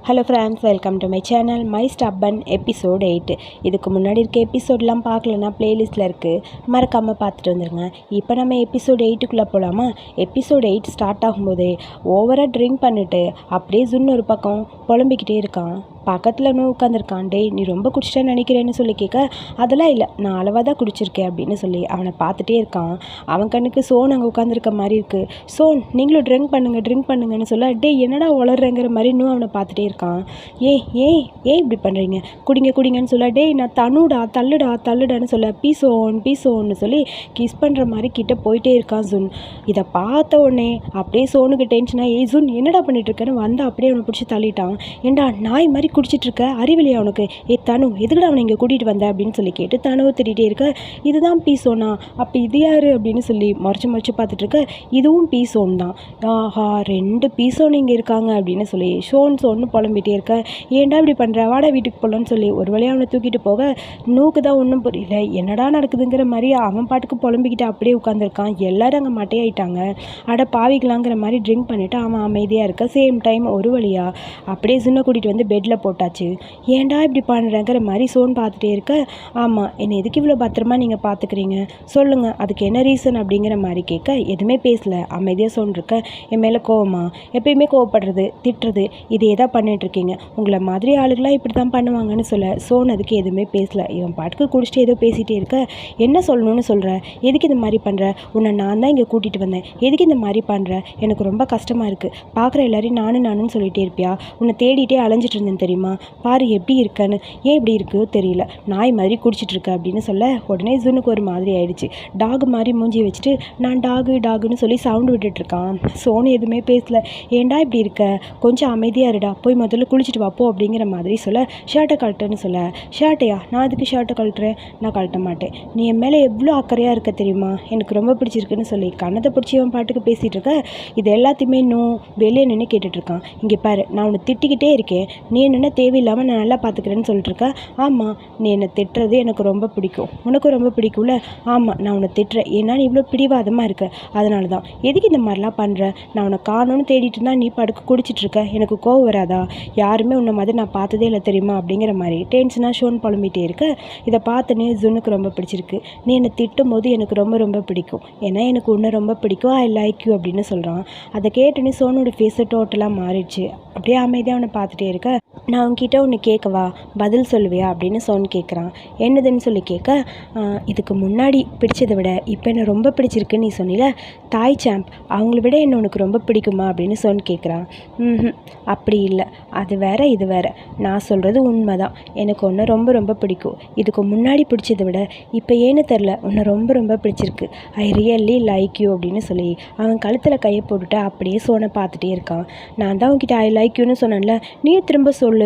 Hello friends, welcome to my channel my ஸ்டப்பன் episode 8. இதுக்கு முன்னாடி இருக்க எபிசோட்லாம் பார்க்கலன்னா ப்ளேலிஸ்ட்டில் இருக்குது, மறக்காமல் பார்த்துட்டு வந்துடுங்க. இப்போ நம்ம எபிசோட் 8க்குள்ளே போகலாமா? எபிசோட் 8 ஸ்டார்ட் ஆகும்போதே ஓவராக ட்ரிங்க் பண்ணிவிட்டு அப்படியே ஜுன்னு ஒரு பக்கம் புலம்பிக்கிட்டே இருக்கான். பக்கத்தில் இன்னும் உட்காந்துருக்கான். டே, நீ ரொம்ப குடிச்சிட்டேன்னு நினைக்கிறேன்னு சொல்லி கேட்க, அதெல்லாம் இல்லை, நான் அளவாக தான் குடிச்சிருக்கேன் அப்படின்னு சொல்லி அவனை பார்த்துட்டே இருக்கான். அவன் கண்ணுக்கு சோன் அங்கே உட்காந்துருக்க மாதிரி இருக்குது. சோன், நீங்களும் ட்ரிங்க் பண்ணுங்கன்னு சொல்ல, டே என்னடா உளறங்கிற மாதிரி இன்னும் அவனை பார்த்துட்டே இருக்கான். ஏன் இப்படி பண்ணுறீங்க, குடிங்கன்னு சொல்ல, டே நான் தள்ளுடான்னு சொல்ல, பீசோன்னு சொல்லி கிஸ் பண்ணுற மாதிரி கிட்ட போயிட்டே இருக்கான் ஜுன். இதை பார்த்த உடனே அப்படியே சோனுக்கு டென்ஷனாக, ஏய் ஜுன் என்னடா பண்ணிட்டு இருக்கேன்னு வந்து அப்படியே அவனை பிடிச்சி தள்ளிட்டான். ஏண்டா நாய் மாதிரி குடிச்சிட்டு இருக்க, அறிவிலையா அவனுக்கு? தனு, எதுக்குடா அவனை இங்கே கூட்டிகிட்டு வந்த அப்படின்னு சொல்லி கேட்டு தனுவை திட்டிகிட்டே இருக்க, இதுதான் பீசோனா, அப்போ இது யார் அப்படின்னு சொல்லி மறைச்சு பார்த்துட்டு இருக்க, இதுவும் பீசோன் தான். ஆஹா, 2 பீசோன் இங்கே இருக்காங்க அப்படின்னு சொல்லி சோன்னு புலம்பிகிட்டே இருக்க, ஏன்டா இப்படி பண்ணுற, வாடா வீட்டுக்கு போகலான்னு சொல்லி ஒரு வழியாக அவனை தூக்கிட்டு போக, நூக்கு தான் ஒன்றும் புரியல, என்னடா நடக்குதுங்கிற மாதிரி அவன் பாட்டுக்கு புலம்பிக்கிட்டு அப்படியே உட்காந்துருக்கான். எல்லோரும் அங்கே மட்டையாயிட்டாங்க. அட பாவிக்கலாங்கிற மாதிரி ட்ரிங்க் பண்ணிவிட்டு அவன் அமைதியாக இருக்க. சேம் டைம் ஒரு வழியாக அப்படியே சின்ன கூட்டிகிட்டு வந்து பெட்டில் போட்டாச்சு. ஏன்டா இப்படி பண்ணுறேங்கிற மாதிரி சோன் பார்த்துட்டே இருக்க, ஆமாம், என்னை எதுக்கு இவ்வளோ பத்திரமா நீங்கள் பார்த்துக்கிறீங்க சொல்லுங்கள், அதுக்கு என்ன ரீசன் அப்படிங்கிற மாதிரி கேட்க, எதுவுமே பேசலை, அமைதியாக சோன் இருக்க. என் மேலே கோவமா? எப்பயுமே கோவப்படுறது, திட்டுறது, இதே தான் பண்ணிகிட்ருக்கீங்க, உங்களை மாதிரி ஆளுகளாம் இப்படி தான் பண்ணுவாங்கன்னு சொல்ல சோன் அதுக்கு எதுவுமே பேசலை. இவன் பாட்டுக்கு குடிச்சிட்டு ஏதோ பேசிகிட்டே இருக்க, என்ன சொல்லணும்னு சொல்கிற, எதுக்கு இந்த மாதிரி பண்ணுற, உன்னை நான் தான் இங்கே கூட்டிகிட்டு வந்தேன், எதுக்கு இந்த மாதிரி பண்ணுற, எனக்கு ரொம்ப கஷ்டமாக இருக்குது, பார்க்குற எல்லாரையும் நானுன்னு சொல்லிகிட்டே இருப்பியா, உன்னை தேடிட்டே அலைஞ்சிட்டு இருந்தேன் தெரியுமா, பாரு எப்படி இருக்கன்னு, ஏன் இப்படி இருக்கோ தெரியல, நாய் மாதிரி குடிச்சிட்டு இருக்க அப்படின்னு சொல்ல, உடனே ஜுனுக்கு ஒரு மாதிரி ஆயிடுச்சு. டாக் மாதிரி மூஞ்சி வச்சுட்டு நான் டாகுன்னு சொல்லி சவுண்டு விட்டுட்டு இருக்கான். சோனு எதுவுமே பேசல. ஏன்டா இப்படி இருக்க, கொஞ்சம் அமைதியாக இருடா, போய் முதல்ல குளிச்சுட்டு வாப்போ அப்படிங்கிற மாதிரி சொல்ல, ஷர்ட்டை கழட்டுன்னு சொல்ல, ஷர்ட்டையா, நான் அதுக்கு ஷர்ட்டை கழட்டுறேன், நான் கழட்ட மாட்டேன், நீ என் மேலே எவ்வளோ அக்கறையாக இருக்க தெரியுமா, எனக்கு ரொம்ப பிடிச்சிருக்குன்னு சொல்லி கண்ணத்தை பிடிச்சி அவன் பாட்டுக்கு பேசிகிட்டு இருக்க. இது எல்லாத்தையுமே இன்னும் வெளியே நின்று கேட்டுட்ருக்கான். இங்கே பாரு, நான் உன்னை திட்டிக்கிட்டே இருக்கேன், நீ என்னென்ன தேவையில்லாமல் நான் நல்லா பார்த்துக்கிறேன்னு சொல்லிட்டு இருக்க. ஆமாம், நீ என்னை திட்டுறது எனக்கு ரொம்ப பிடிக்கும், உனக்கும் ரொம்ப பிடிக்கும்ல. ஆமாம், நான் உன்னை திட்டுறேன், ஏன்னா நீ இவ்வளோ பிடிவாதமாக இருக்க, அதனால தான். எதுக்கு இந்த மாதிரிலாம் பண்ணுற, நான் உன்னை காணோன்னு தேடிட்டு இருந்தால் நீ படுக்க குடிச்சிட்டு இருக்க, எனக்கு கோவம் வராதா, யாருமே உன்னை மாதிரி நான் பார்த்ததே இல்லை தெரியுமா அப்படிங்கிற மாதிரி டென்ஷனாக ஷோன் புலம்பிகிட்டே இருக்க. இதை பார்த்துன்னு ஜுனுக்கு ரொம்ப பிடிச்சிருக்கு. நீ என்னை திட்டும் போது எனக்கு ரொம்ப பிடிக்கும், ஏன்னா எனக்கு உன்னை ரொம்ப பிடிக்கும், ஐ லைக் யூ அப்படின்னு சொல்கிறான். அதை கேட்டுன்னு சோனோட ஃபேஸை டோட்டலாக மாறிடுச்சு. அப்படியே அமைதியாக அவனை பார்த்துட்டே இருக்க, நான் உன்கிட்ட ஒன்று கேட்கவா, பதில் சொல்லுவியா அப்படின்னு சோன் கேட்குறான். என்னதுன்னு சொல்லி கேட்க, இதுக்கு முன்னாடி பிடிச்சதை விட இப்போ என்ன ரொம்ப பிடிச்சிருக்குன்னு நீ சொன்னில, தாய் சாம்ப், அவங்கள விட என்ன உனக்கு ரொம்ப பிடிக்குமா அப்படின்னு சோன் கேட்குறான். அப்படி இல்லை, அது வேற இது வேற, நான் சொல்கிறது உண்மை தான், எனக்கு ஒன்று ரொம்ப பிடிக்கும், இதுக்கு முன்னாடி பிடிச்சதை விட இப்போ ஏன்னு தெரில உன்னை ரொம்ப பிடிச்சிருக்கு, ஐ ரியல்லி லைக் யூ அப்படின்னு சொல்லி அவன் கழுத்தில் கையை போட்டுட்டு அப்படியே சோனை பார்த்துட்டே இருக்கான். நான் தான் உன்கிட்ட ஐ லைக் யூன்னு சொன்னேன்ல, நீ திரும்ப சொல்லு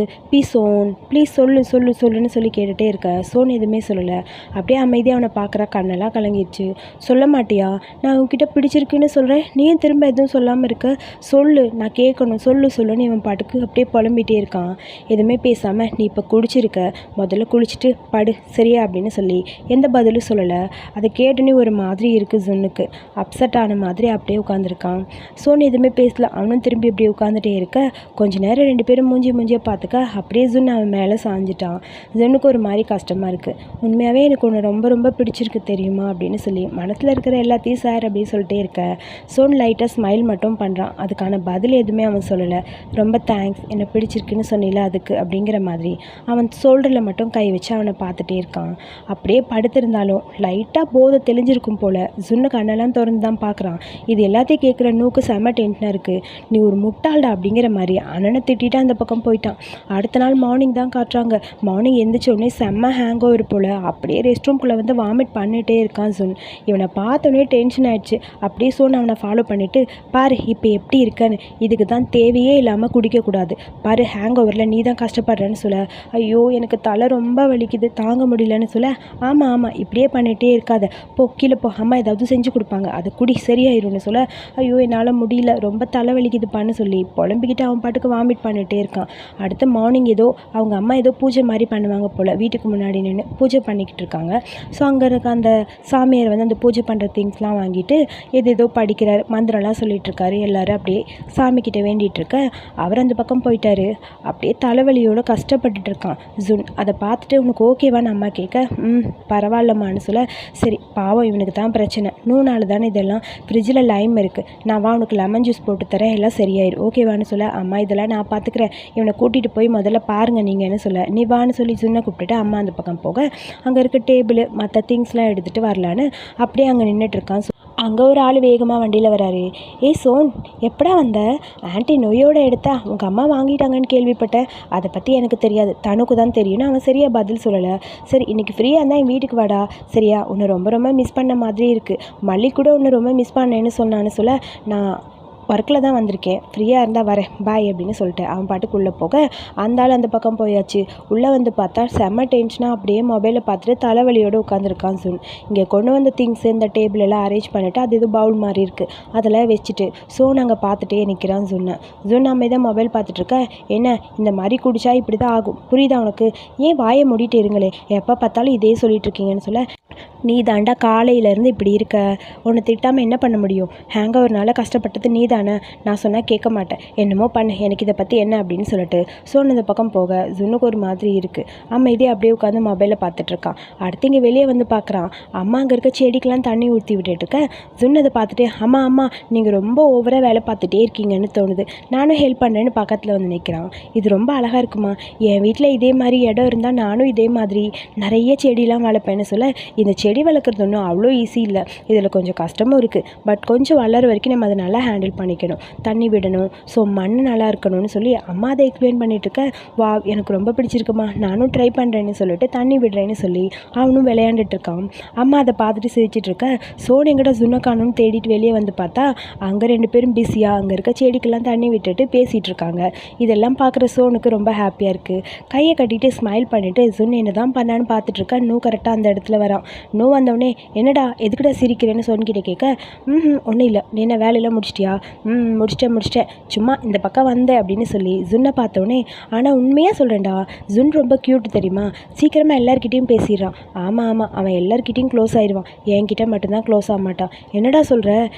சோன், ப்ளீஸ் சொல்லுன்னு சொல்லி கேட்டுகிட்டே இருக்க. சோன் எதுவுமே சொல்லலை. அப்படியே அமைதியாக அவனை பார்க்குற, கண்ணெல்லாம் கலங்கிடுச்சு. சொல்ல மாட்டியா, நான் உன்கிட்ட பிடிச்சிருக்குன்னு சொல்கிறேன், நீயும் திரும்ப எதுவும் சொல்லாமல் இருக்க, சொல்லு, நான் கேட்கணும், சொல்லுன்னு இவன் பாட்டுக்கு அப்படியே புலம்பிகிட்டே இருக்கான். எதுவுமே பேசாமல், நீ இப்போ குடிச்சிருக்க, முதல்ல குளிச்சுட்டு படு சரியா அப்படின்னு சொல்லி எந்த பதிலும் சொல்லலை. அதை கேட்டுன்னு ஒரு மாதிரி இருக்குது ஜுன்னுக்கு. அப்செட் ஆன மாதிரி அப்படியே உட்காந்துருக்கான். சோன் எதுவுமே பேசல. அவனும் திரும்பி அப்படியே உட்காந்துட்டே இருக்க. கொஞ்ச நேரம் 2 பேரும் மூஞ்சியை பார்த்துக்க அப்படியே ஜுன் அவன் மேலே சாஞ்சிட்டான். ஜுன்னுக்கு ஒரு மாதிரி கஷ்டமாக இருக்குது. உண்மையாகவே எனக்கு ஒன்று ரொம்ப பிடிச்சிருக்கு தெரியுமா அப்படின்னு சொல்லி மனசில் இருக்கிற எல்லாத்தையும் சார் அப்படின்னு சொல்லிட்டே இருக்க. சோன் லைட்டாக ஸ்மைல் மட்டும் பண்ணுறான். அதுக்கான பதில் எதுவுமே அவன் சொல்லலை. ரொம்ப தேங்க்ஸ், என்னை பிடிச்சிருக்குன்னு சொன்னில அதுக்கு அப்படிங்கிற மாதிரி அவன் ஷோல்டரில் மட்டும் கை வச்சு அவனை பார்த்துட்டே இருக்கான். அப்படியே படுத்திருந்தாலும் லைட்டாக போதை தெளிஞ்சிருக்கும் போல் ஜுன்னு கண்ணெல்லாம் திறந்து தான் பார்க்குறான். இது எல்லாத்தையும் கேட்குற நூக்கு செம்ம டென்ஷனாக இருக்குது. நீ ஒரு முட்டாள்டா அப்படிங்கிற மாதிரி அண்ணனை திட்டிட்டு அந்த பக்கம் போயிட்டான். அடுத்த நாள் மார்னிங் தான் காட்டுறாங்க. மார்னிங் எந்திரிச்சோடனே செம்ம ஹேங் ஓவர் போல் அப்படியே ரெஸ்ட் ரூம்குள்ளே வந்து வாமிட் பண்ணிகிட்டே இருக்கான் ஜுன். இவனை பார்த்தோன்னே டென்ஷன் ஆகிடுச்சு. அப்படியே சோன் அவனை ஃபாலோ பண்ணிவிட்டு, பாரு இப்போ எப்படி இருக்கன்னு, இதுக்கு தான் தேவையே இல்லாமல் குடிக்கக்கூடாது, பாரு ஹேங் ஓவரில் நீ தான் கஷ்டப்படுறேன்னு சொல்ல. ஐயோ எனக்கு தலை ரொம்ப வலிக்குது, தாங்க முடியலன்னு சொல்ல. ஆமாம் இப்படியே பண்ணிகிட்டே இருக்காத, கீழே போ, அம்மா ஏதாவது செஞ்சு கொடுப்பாங்க, அது குடி சரியாயிரும்னு சொல்ல. ஐயோ என்னால் முடியல, ரொம்ப தலை வலிக்குதுப்பான்னு சொல்லி புலம்பிக்கிட்டு அவன் பாட்டுக்கு வாமிட் பண்ணிகிட்டே இருக்கான். அடுத்த அடுத்து மார்னிங் ஏதோ அவங்க அம்மா ஏதோ பூஜை மாதிரி பண்ணுவாங்க போல், வீட்டுக்கு முன்னாடி நின்று பூஜை பண்ணிக்கிட்டு இருக்காங்க. ஸோ அங்கே இருக்க அந்த சாமியார் வந்து அந்த பூஜை பண்ணுற திங்ஸ்லாம் வாங்கிட்டு ஏதோ படிக்கிறார், மந்திரம்லாம் சொல்லிகிட்ருக்காரு. எல்லோரும் அப்படியே சாமிக்கிட்ட வேண்டிகிட்ருக்க அவர் அந்த பக்கம் போயிட்டார். அப்படியே தலைவலியோடு கஷ்டப்பட்டுட்டு இருக்கான் ஜுன். அதை பார்த்துட்டு உனக்கு ஓகேவான்னு அம்மா கேட்க, பரவாயில்லம்மான்னு சொல்ல, சரி பாவம் இவனுக்கு தான் பிரச்சனை, 3 நாள் தானே இதெல்லாம், ஃப்ரிட்ஜில் லைம் இருக்குது, நான் வா உனக்கு லெமன் ஜூஸ் போட்டு தரேன், எல்லாம் சரியாயிடும் ஓகேவான்னு சொல்ல, அம்மா இதெல்லாம் நான் பார்த்துக்கிறேன், இவனை கூட்டிகிட்டு போய் முதல்ல பாருங்கள் நீங்கன்னு சொல்ல, நீ வான்னு சொல்லி ஜுன்னை கூப்பிட்டுட்டு அம்மா அந்த பக்கம் போக அங்கே இருக்க டேபிள் மற்ற திங்ஸ்லாம் எடுத்துகிட்டு வரலான்னு அப்படியே அங்கே நின்றுட்டுருக்கான். அங்கே ஒரு ஆள் வேகமாக வண்டியில் வராரு. ஏய் சோன், எப்படா வந்த? ஆன்ட்டி நொய்யோடு எடுத்தா உங்கள் அம்மா வாங்கிட்டாங்கன்னு கேள்விப்பட்டேன், அதை பற்றி எனக்கு தெரியாது, தனுக்கு தான் தெரியும்னு அவன் சரியாக பதில் சொல்லலை. சரி இன்னைக்கு ஃப்ரீயாக இருந்தால் என் வீட்டுக்கு வாடா, சரியா? உன்னை ரொம்ப ரொம்ப மிஸ் பண்ண மாதிரி இருக்குது, மல்லி கூட உன்னை ரொம்ப மிஸ் பண்ணேன்னு சொன்னான்னு சொல்ல, நான் ஒர்க்கில் தான் வந்திருக்கேன், ஃப்ரீயாக இருந்தால் வரேன் பாய் அப்படின்னு சொல்லிட்டு அவன் பாட்டுக்குள்ளே போக அந்த ஆள் அந்த பக்கம் போயாச்சு. உள்ளே வந்து பார்த்தா செம்ம டென்ஷனாக அப்படியே மொபைலை பார்த்துட்டு தலைவலியோடு உட்காந்துருக்கான் ஜுன். இங்கே கொண்டு வந்த திங்ஸ் இந்த டேபிள் எல்லாம் அரேஞ்ச் பண்ணிவிட்டு அது இது பவுல் மாதிரி இருக்குது அதெல்லாம் வச்சுட்டு ஸோ நாங்கள் பார்த்துட்டே நிற்கிறான் ஜுன்னை. ஜுன் நம்ம இதை மொபைல் பார்த்துட்ருக்க, என்ன இந்த மாதிரி குடிச்சா இப்படி தான் ஆகும், புரியுதா உனக்கு? ஏன் வாயை மூடிட்டு இருங்களே, எப்போ பார்த்தாலும் இதே சொல்லிட்டு இருக்கீங்கன்னு சொல்ல, நீ தாண்டா காலையிலேருந்து இப்படி இருக்க, உன்னை திட்டாமல் என்ன பண்ண முடியும்? ஹேங் ஓவர்னால கஷ்டப்பட்டது நீ தானே, நான் சொன்னால் கேட்க மாட்டேன், என்னமோ பண்ணு, எனக்கு இதை பற்றி என்ன அப்படின்னு சொல்லிட்டு சோன் இந்த பக்கம் போக ஜுன்னுக்கு ஒரு மாதிரி இருக்குது. அம்மா இதே அப்படியே உட்காந்து மொபைலை பார்த்துட்ருக்கான். அடுத்து இங்கே வெளியே வந்து பார்க்குறான், அம்மா அங்கே இருக்க செடிக்கெலாம் தண்ணி ஊற்றி விட்டுட்டுருக்கேன். ஜுன் அதை பார்த்துட்டு, அம்மா அம்மா நீங்கள் ரொம்ப ஓவராக வேலை பார்த்துட்டே இருக்கீங்கன்னு தோணுது, நானும் ஹெல்ப் பண்ணுறேன்னு பக்கத்தில் வந்து நிற்கிறான். இது ரொம்ப அழகாக இருக்குமா, என் வீட்டில் இதே மாதிரி இடம் இருந்தால் நானும் இதே மாதிரி நிறைய செடியெலாம் வளர்ப்பேன்னு சொல்ல, இந்த செடி வளர்க்குறது ஒன்றும் அவ்வளோ ஈஸி இல்லை, இதில் கொஞ்சம் கஷ்டமும் இருக்குது, பட் கொஞ்சம் வளர வரைக்கும் நம்ம அதை நல்லா ஹேண்டில் பண்ணிக்கணும், தண்ணி விடணும், ஸோ மண் நல்லா இருக்கணும்னு சொல்லி அம்மா அதை எக்ஸ்பிளைன் பண்ணிகிட்ருக்க. வா எனக்கு ரொம்ப பிடிச்சிருக்குமா, நானும் ட்ரை பண்ணுறேன்னு சொல்லிட்டு தண்ணி விடுறேன்னு சொல்லி அவனும் விளையாண்டுட்டு இருக்கான். அம்மா அதை பார்த்துட்டு சிரிச்சிட்ருக்க. சோன் எங்கட ஜுன்னக்கானுன்னு தேடிட்டு வெளியே வந்து பார்த்தா அங்கே 2 பேரும் பிஸியாக அங்கே இருக்க செடிக்கெல்லாம் தண்ணி விட்டுட்டு பேசிகிட்டு இருக்காங்க. இதெல்லாம் பார்க்குற சோனுக்கு ரொம்ப ஹாப்பியாக இருக்குது. கையை கட்டிட்டு ஸ்மைல் பண்ணிவிட்டு ஜுன் என்ன தான் பண்ணான்னு பார்த்துட்ருக்கா. இன்னும் கரெக்டாக அந்த இடத்துல வரான். நோ வந்தவொடனே, என்னடா எதுக்கிட்ட சிரிக்கிறேன்னு சொன்கிட்ட கேட்க, ஒன்றும் இல்லை, நீ என்ன வேலையெல்லாம் முடிச்சிட்டியா? முடிச்சிட்டேன், சும்மா இந்த பக்கம் வந்தேன் அப்படின்னு சொல்லி ஜுன்னை பார்த்தோன்னே, ஆனால் உண்மையாக சொல்கிறேன்டா, ஜுன் ரொம்ப க்யூட் தெரியுமா, சீக்கிரமாக எல்லாருக்கிட்டையும் பேசிடுறான். ஆமாம் அவன் எல்லாருக்கிட்டையும் க்ளோஸ் ஆயிடுவான், என்கிட்ட மட்டும்தான் க்ளோஸ் ஆக மாட்டான். என்னடா சொல்கிற,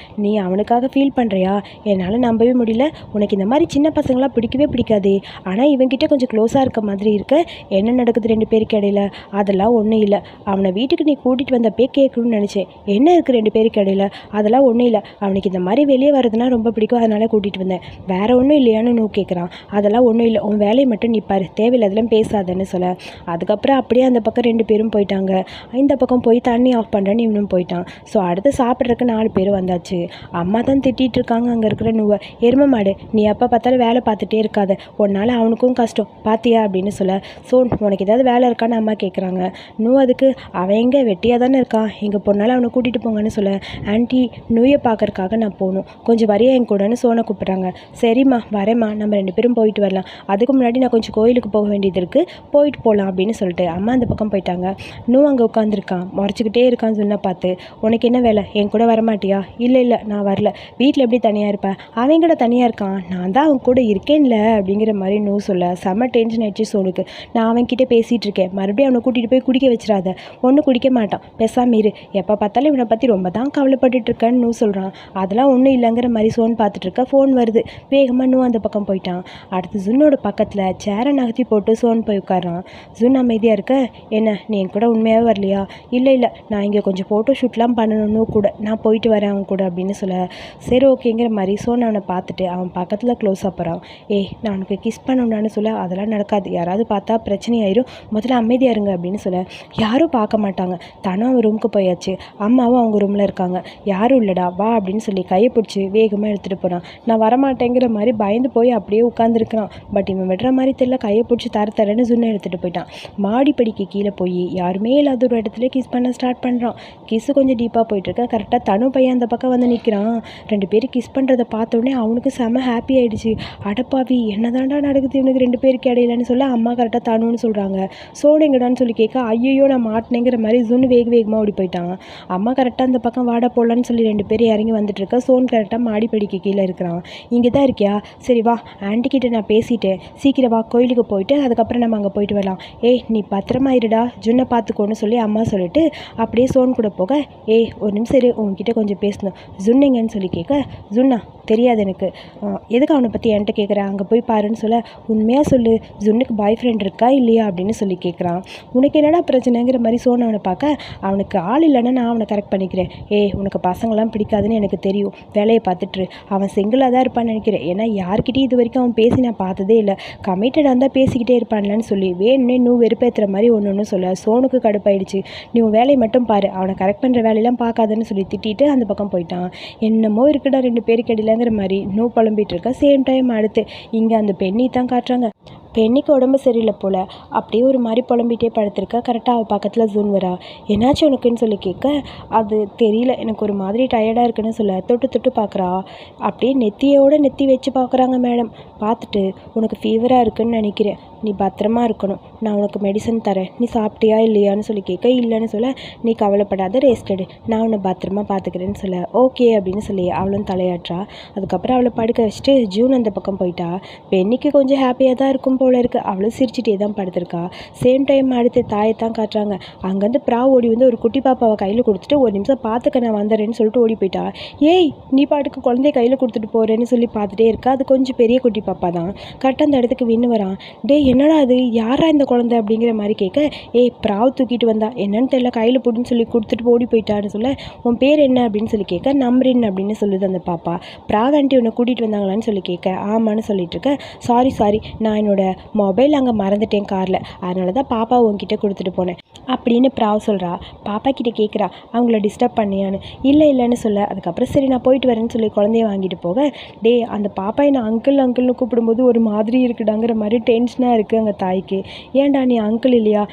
நீ அவனுக்காக ஃபீல் பண்ணுறியா? என்னால் நம்பவே முடியல, உனக்கு இந்த மாதிரி சின்ன பசங்களாம் பிடிக்கவே பிடிக்காதே, ஆனால் இவன்கிட்ட கொஞ்சம் க்ளோஸாக இருக்க மாதிரி இருக்க, என்ன நடக்குது 2 பேருக்கு இடையில? அதெல்லாம் ஒன்றும் இல்லை, அவனை வீட்டுக்கு நீ கூட்டிகிட்டு வந்தப்பே கேட்கணும்னு நினச்சேன், என்ன இருக்குது 2 பேருக்கு இடையில? அதெல்லாம் ஒன்றும் இல்லை, அவனுக்கு இந்த மாதிரி வெளியே வரதுனா ரொம்ப பிடிக்கும், அதனால் கூட்டிகிட்டு வந்தேன், வேறு ஒன்றும் இல்லையான்னு நோ கேட்குறான். அதெல்லாம் ஒன்றும் இல்லை, உன் வேலையை மட்டும் நீ பாரு, தேவையில்லாதெல்லாம் பேசாதன்னு சொல்ல. அதுக்கப்புறம் அப்படியே அந்த பக்கம் 2 பேரும் போயிட்டாங்க. இந்த பக்கம் போய் தண்ணி ஆஃப் பண்ணுறேன்னு இவனும் போயிட்டான். ஸோ அடுத்து சாப்பிட்றதுக்கு 4 பேர் வந்தாச்சு. அம்மா தான் திட்டிகிட்டு இருக்காங்க அங்கே இருக்கிற நுவை, எருமை மாடு நீ எப்போ பார்த்தாலும் வேலை பார்த்துட்டே இருக்காத, உன்னால் அவனுக்கும் கஷ்டம் பாத்தியா அப்படின்னு சொல்ல. ஸோ உனக்கு ஏதாவது வேலை இருக்கான்னு அம்மா கேட்குறாங்க. அதுக்கு அவன் எங்கே வெட்டியாக தானே இருக்கான், எங்கள் பொண்ணால் அவனை கூட்டிகிட்டு போங்கன்னு சொல்ல. ஆன்ட்டி நுயை பார்க்கறக்காக நான் போகணும், கொஞ்சம் வரியா என் கூடன்னு சோனை கூப்பிட்றாங்க. சரிம்மா வரேம்மா, நம்ம 2 பேரும் போயிட்டு வரலாம், அதுக்கு முன்னாடி நான் கொஞ்சம் கோயிலுக்கு போக வேண்டியது இருக்குது, போயிட்டு போகலாம் அப்படின்னு சொல்லிட்டு அம்மா அந்த பக்கம் போயிட்டாங்க. அங்கே உட்காந்துருக்கான், முறைச்சிக்கிட்டே இருக்கான் ஜுன்னை பார்த்து. உனக்கு என்ன வேலை, என் கூட வரமாட்டியா? இல்லை நான் வரல, வீட்டில் எப்படி தனியாக இருப்பேன், அவன் கூட தனியாக இருக்கான், நான் தான் அவன் கூட இருக்கேன்ல அப்படிங்கிற மாதிரி சொல்ல. செம்ம டென்ஷன் ஆயிடுச்சு சோனுக்கு. நான் அவன்கிட்ட பேசிகிட்டு இருக்கேன், மறுபடியும் அவனை கூட்டிகிட்டு போய் குடிக்க வச்சிடாத, ஒன்றும் குடிக்க மாட்டான், பேசாம இரு, எப்போ பார்த்தாலும் இவனை பற்றி ரொம்ப தான் கவலைப்பட்டுட்டு இருக்கேன்னு சொல்கிறான். அதெல்லாம் ஒன்றும் இல்லைங்கிற மாதிரி சோன் பார்த்துட்ருக்க. ஃபோன் வருது, வேகமாக அந்த பக்கம் போயிட்டான். அடுத்து ஜுன்னோட பக்கத்தில் சேரை நகர்த்தி போட்டு சோன் போய் உட்காரான். ஜுன் அமைதியாக இருக்க, என்ன நீ என் கூட உண்மையாகவே வரலையா? இல்லை நான் இங்கே கொஞ்சம் ஃபோட்டோ ஷூட்லாம் பண்ணணும்னு கூட, நான் போயிட்டு வரேன் அவன் கூட அப்படின்னு சொல்ல. சரி ஓகேங்கிற மாதிரி சோன் அவனை பார்த்துட்டு அவன் பக்கத்தில் க்ளோஸாக போகிறான். நான் உனக்கு கிஸ் பண்ணணும்னு சொல்ல, அதெல்லாம் நடக்காது, யாராவது பார்த்தா பிரச்சனை ஆயிரும், முதல்ல அமைதியாக இருங்க அப்படின்னு சொல்ல. யாரும் பார்க்க மாட்டாங்க, தானும் அவன் ரூமுக்கு போயாச்சு. அம்மாவும் அவங்க ரூமில் இருக்காங்க. யாரும் இல்லைடா வா அப்படின்னு சொல்லி கையை பிடிச்சி வேகமாக எடுத்துகிட்டு போகிறான். நான் வரமாட்டேங்கிற மாதிரி பயந்து போய் அப்படியே உட்காந்துருக்கிறான். பட் இவன் விடுற மாதிரி தெரியல, கையை பிடிச்சி தரன்னு ஜுன்னை எடுத்துகிட்டு போயிட்டான். மாடிப்படிக்கு கீழே போய் யாருமே இல்லாத ஒரு இடத்துல கிஸ் பண்ண ஸ்டார்ட் பண்ணுறான். கிஸ்ஸு கொஞ்சம் டீப்பாக போயிட்டுருக்க. கரெக்டாக தனு பையன் அந்த பக்கம் வந்து நிற்கிறான். 2 பேரும் கிஸ் பண்ணுறதை பார்த்தோன்னே அவனுக்கு செம ஹாப்பி ஆகிடுச்சு. அடப்பாவி என்ன தாண்டா நடக்குது இவனுக்கு 2 பேருக்கு இடையிலன்னு சொல்ல அம்மா கரெக்டாக தனுன்னு சொல்கிறாங்க. சோனு எங்கடான்னு சொல்லி கேட்க, ஐயோ நான் மாட்டினேங்கிற மாதிரி ஜுன்னு வேக வேகமாக ஓடி போயிட்டான். அம்மா கரெக்டாக அந்த பக்கம் வாடா போடலான்னு சொல்லி 2 பேரும் இறங்கி வந்துட்டுருக்க. சோன் கரெக்டாக மாடிப்படிக்கு கீழே இருக்கிறான். இங்கே தான் இருக்கியா? சரி வா, ஆன்ட்டிக்கிட்ட நான் பேசிட்டேன், சீக்கிரம் வா, கோயிலுக்கு போயிட்டு அதுக்கப்புறம் நம்ம அங்கே போயிட்டு வரலாம். ஏய் நீ பத்திரமா இருடா, ஜுன்னை பார்த்துக்கோன்னு சொல்லி அம்மா சொல்லிட்டு அப்படியே சோன் கூட போக, ஏய் ஒரு நிமிஷம் இரு, உங்ககிட்ட கொஞ்சம் பேசணும். ஜுன் எங்கன்னு சொல்லி கேட்க, ஜுன்னா தெரியாது எனக்கு, எதுக்கு அவனை பற்றி என்கிட்ட கேட்குறேன், அங்கே போய் பாருன்னு சொல்ல, உண்மையாக சொல்லு, ஜுன்னுக்கு பாய் ஃப்ரெண்ட் இருக்கா இல்லையா அப்படின்னு சொல்லி கேட்குறான். உனக்கு என்னடா பிரச்சனைங்கிற மாதிரி சோன் அவனை பார்க்க, அவனுக்கு ஆள் இல்லைன்னா நான் அவனை கரெக்ட் பண்ணிக்கிறேன். ஏய் உனக்கு பசங்களாம் பிடிக்காதுன்னு எனக்கு தெரியும், வேலையை பார்த்துட்டு அவன் சிங்கிளாக தான் இருப்பான்னு நினைக்கிறேன். ஏன்னா யார்கிட்டையும் இது வரைக்கும் அவன் பேசி நான் பார்த்ததே இல்லை, கமிட்டடாக இருந்தால் பேசிக்கிட்டே இருப்பான்லன்னு சொல்லி வேணும்னே இன்னும் வெறுப்பேற்றுற மாதிரி ஒன்று சொல்ல சோனுக்கு கடுப்பாயிடுச்சு. நீ உன் வேலையை மட்டும் பாரு, அவனை கரெக்ட் பண்ணுற வேலையெல்லாம் பார்க்காதுன்னு சொல்லி திட்டிட்டு அந்த பக்கம் போயிட்டான். என்னமோ இருக்குடா 2 பேருக்கு இடையிலங்கிற மாதிரி இன்னும் புலம்பிட்டு இருக்க. சேம் டைம் அடுத்து இங்கே அந்த பெண்ணி தான் காட்டுறாங்க. பெண்ணிக்கு உடம்பு சரியில்லை போல், அப்படியே ஒரு மாதிரி புலம்பிகிட்டே படுத்திருக்கா. கரெக்டாக அவள் பக்கத்தில் ஜூன் வரா. என்னாச்சு உனக்குன்னு சொல்லி கேட்க, அது தெரியல, எனக்கு ஒரு மாதிரி டயர்டாக இருக்குன்னு சொல்ல தொட்டு தொட்டு பார்க்குறா. அப்படியே நெத்தி வச்சு பார்க்குறாங்க மேடம். பார்த்துட்டு உனக்கு ஃபீவராக இருக்குன்னு நினைக்கிறேன், நீ பத்திரமா இருக்கணும், நான் உனக்கு மெடிசன் தரேன், நீ சாப்பிட்டியா இல்லையான்னு சொல்லி கேட்க, இல்லைன்னு சொல்ல, நீ கவலைப்படாத, ரெஸ்ட் எடு, நான் உன்னை பத்திரமா பார்த்துக்கிறேன்னு சொல்ல, ஓகே அப்படின்னு சொல்லி அவளும் தலையாட்டுறா. அதுக்கப்புறம் அவளை படுக்க வச்சுட்டு ஜூன் அந்த பக்கம் போயிட்டா. பெண்ணிக்கு கொஞ்சம் ஹாப்பியாக தான் இருக்கும் போல இருக்குது. அவளும் சிரிச்சிட்டே தான் படுத்திருக்கா. சேம் டைம் அடுத்து தாயத்தான் காட்டுறாங்க. அங்கேருந்து ஓடி வந்து ஒரு குட்டி பாப்பாவை கையில் கொடுத்துட்டு, ஒரு நிமிஷம் பார்த்துக்க நான் வந்துடுறேன்னு சொல்லிட்டு ஓடி போயிட்டா. ஏய் நீ பாட்டுக்கு குழந்தைய கையில் கொடுத்துட்டு போகிறேன்னு சொல்லி பார்த்துட்டே இருக்கா. அது கொஞ்சம் பெரிய குட்டி பாப்பா தான். கரெக்டாக அந்த இடத்துக்கு வின்னு வரான். டே என்னடா அது, யாரா இந்த குழந்தை அப்படிங்கிற மாதிரி கேட்க, ஏய் பிராவ் தூக்கிட்டு வந்தா, என்னன்னு தெரியல, கையில் போட்டுன்னு சொல்லி கொடுத்துட்டு ஓடி போயிட்டான்னு சொல்ல, உன் பேர் என்ன அப்படின்னு சொல்லி கேட்க, நம்ரின் அப்படின்னு சொல்லுது அந்த பாப்பா. பிராவ் ஆண்டி உன்னை கூட்டிகிட்டு வந்தாங்களான்னு சொல்லி கேட்க, ஆமான்னு சொல்லிட்டு இருக்க. சாரி நான் என்னோட மொபைல் அங்கே மறந்துட்டேன் காரில், அதனால தான் பாப்பா உங்ககிட்ட கொடுத்துட்டு போனேன் அப்படின்னு பிராவ் சொல்கிறா. பாப்பா கிட்டே கேட்குறா அவங்கள டிஸ்டர்ப் பண்ணியான்னு. இல்லைன்னு சொல்ல, அதுக்கப்புறம் சரி நான் போயிட்டு வரேன்னு சொல்லி குழந்தைய வாங்கிட்டு போக, டே அந்த பாப்பா என்னை அங்கிள்னு கூப்பிடும்போது ஒரு மாதிரி இருக்குடாங்கிற மாதிரி டென்ஷனாக இருக்குது அங்கே தாய்க்கு. ஏன்டா நீ அங்கிள் இல்லையா?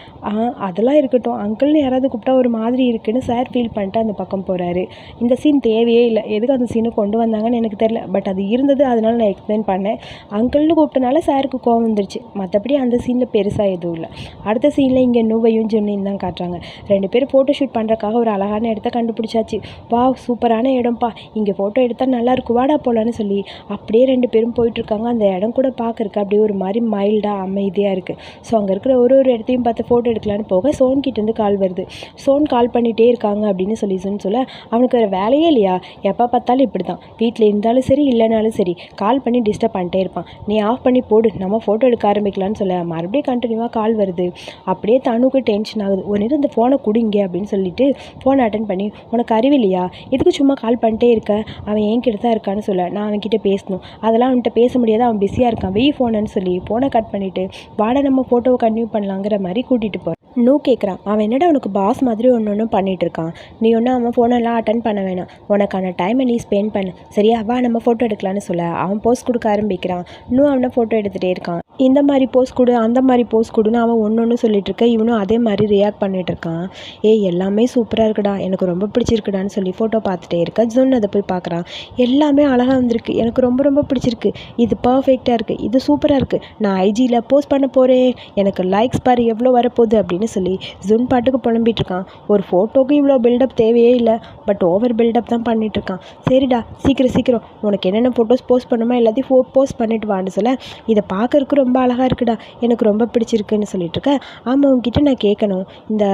அதெல்லாம் இருக்கட்டும், அங்கிள்னு யாராவது கூப்பிட்டா ஒரு மாதிரி இருக்குன்னு சார் ஃபீல் பண்ணிட்டு அந்த பக்கம் போகிறாரு. இந்த சீன் தேவையே இல்லை, எதுக்கு அந்த சீனை கொண்டு வந்தாங்கன்னு எனக்கு தெரியல, பட் அது இருந்தது, அதனால நான் எக்ஸ்பிளைன் பண்ணேன். அங்கிள்னு கூப்பிட்டனால சாருக்கு கோவம் வந்துருச்சு, மற்றபடி அந்த சீனில் பெருசாக எதுவும் இல்லை. அடுத்த சீனில் இங்கே நுவையும் ஜென்னியும் தான் காட்டுறாங்க. 2 பேரும் ஃபோட்டோ ஷூட் பண்ணுறக்காக ஒரு அழகான இடத்த கண்டுபிடிச்சாச்சு. வா சூப்பரான இடம்ப்பா, இங்கே ஃபோட்டோ எடுத்தால் நல்லாயிருக்கும், வாடா போகலான்னு சொல்லி அப்படியே 2 பேரும் போயிட்டுருக்காங்க. அந்த இடம் கூட பார்க்குறக்கு அப்படியே ஒரு மாதிரி மைல்டாக அமைதியாக இருக்குது. ஸோ அங்கே இருக்கிற ஒரு இடத்தையும் பார்த்து ஃபோட்டோ எடுக்கலான்னு போக சோன்கிட்டேருந்து கால் வருது. சோன் கால் பண்ணிகிட்டே இருக்காங்க அப்படின்னு சொல்லி சொல்ல, அவனுக்கு வேறு வேலையே இல்லையா, எப்போ பார்த்தாலும் இப்படி தான், வீட்டில் இருந்தாலும் சரி இல்லைனாலும் சரி கால் பண்ணி டிஸ்டர்ப் பண்ணிட்டே இருப்பான், நீ ஆஃப் பண்ணி போடு, நம்ம ஃபோட்டோ எடுக்க ஆரம்பிக்கலான்னு சொல்ல மறுபடியும் கண்டினியூவாக கால் வருது. அப்படியே தனுக்கு டென்ஷன் ஆகுது. ஒரு நேரம் இந்த ஃபோனை குடிங்க அப்படின்னு சொல்லிட்டு ஃபோனை அட்டன் பண்ணி, உனக்கு அறிவில்லையா, எதுக்கு சும்மா கால் பண்ணிட்டே இருக்க, அவன் என்கிட்ட தான் இருக்கான்னு சொல்ல, நான் அவன்கிட்ட பேசணும், அதெல்லாம் அவன்கிட்ட பேச முடியாது, அவன் பிஸியாக இருக்கான், வெய் ஃபோனுன்னு சொல்லி ஃபோனை கட் பண்ணிவிட்டு, வாடா நம்ம ஃபோட்டோவை கன்டினியூ பண்ணலாங்கிற மாதிரி கூட்டிகிட்டு போகிறான். நோ கேட்குறான். அவன் என்னடா உனக்கு பாஸ் மாதிரி ஒன்று பண்ணிகிட்டு இருக்கான், நீ ஒன்றும் அவன் ஃபோனெல்லாம் அட்டன் பண்ண வேணாம், உனக்கான டைமை நீ ஸ்பெண்ட் பண்ணு, சரியா, வா நம்ம ஃபோட்டோ எடுக்கலான்னு சொல்ல அவன் போஸ்ட் கொடுக்க ஆரம்பிக்கிறான். இன்னும் அவனை ஃபோட்டோ எடுத்துகிட்டே இருக்கான். இந்த மாதிரி போஸ்ட் கொடு, அந்த மாதிரி போஸ்ட் கொடுன்னு அவன் ஒன்று சொல்லிட்டு இருக்க. இவனும் அதே மாதிரி ரியாக்ட் பண்ணிட்டு இருக்கான். எல்லாமே சூப்பராக இருக்குடா, எனக்கு ரொம்ப பிடிச்சிருக்குடான்னு சொல்லி ஃபோட்டோ பார்த்துட்டே இருக்க. ஜுன் அதை போய் பார்க்குறான். எல்லாமே அழகாக வந்திருக்கு, எனக்கு ரொம்ப பிடிச்சிருக்கு, இது பர்ஃபெக்டாக இருக்குது, இது சூப்பராக இருக்குது, நான் ஐஜியில் போஸ்ட் பண்ண போகிறேன், எனக்கு லைக்ஸ் பாரு எவ்வளோ வரப்போகுது அப்படின்னு சொல்லி ஜுன் பாட்டுக்கு புலம்பிட்டு இருக்கான். ஒரு ஃபோட்டோக்கு இவ்வளோ பில்டப் தேவையே இல்லை, பட் ஓவர் பில்டப் தான் பண்ணிட்டு இருக்கான். சரிடா சீக்கிரம் உனக்கு என்னென்ன ஃபோட்டோஸ் போஸ்ட் பண்ணுமோ எல்லாத்தையும் போஸ்ட் பண்ணிட்டு வான்னு சொல்ல, இதை பார்க்கறதுக்கு ரொம்ப அழகாக இருக்குடா, எனக்கு ரொம்ப பிடிச்சிருக்குன்னு சொல்லிட்டு இருக்க. ஆமாம் உங்ககிட்ட நான் கேட்கணும், இந்த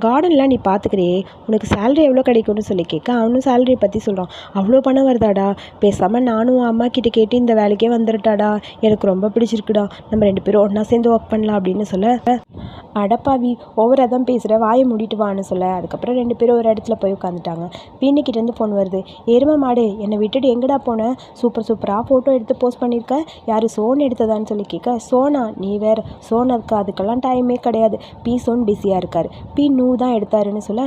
கார்டன்லாம் நீ பார்த்துக்கிறியே, உனக்கு சேலரி எவ்வளோ கிடைக்கும்னு சொல்லி கேட்க, அவனும் சேலரியை பற்றி சொல்கிறான். அவ்வளோ பணம் வருதாடா, பேசாமல் நானும் அம்மா கிட்ட கேட்டு இந்த வேலைக்கே வந்துட்டாடா, எனக்கு ரொம்ப பிடிச்சிருக்குடா, நம்ம 2 பேரும் ஒன்றா சேர்ந்து ஒர்க் பண்ணலாம் அப்படின்னு சொல்ல, அடப்பாவி ஓவராக தான் பேசுகிற, வாயை மூடிட்டு வான்னு சொல்ல, அதுக்கப்புறம் 2 பேரும் ஒரு இடத்துல போய் உட்காந்துட்டாங்க. வீணுக்கிட்டேருந்து ஃபோன் வருது. எருமை மாடு என்னை விட்டுட்டு எங்கடா போனேன், சூப்பராக ஃபோட்டோ எடுத்து போஸ்ட் பண்ணியிருக்க, யார் சோன் எடுத்ததான்னு சொல்லி கேட்க, சோனா நீ வேறு, சோன் அதுக்கெல்லாம் டைமே கிடையாது, சோன் பிஸியாக இருக்கார், நூ தான் எடுத்தாருன்னு சொல்ல,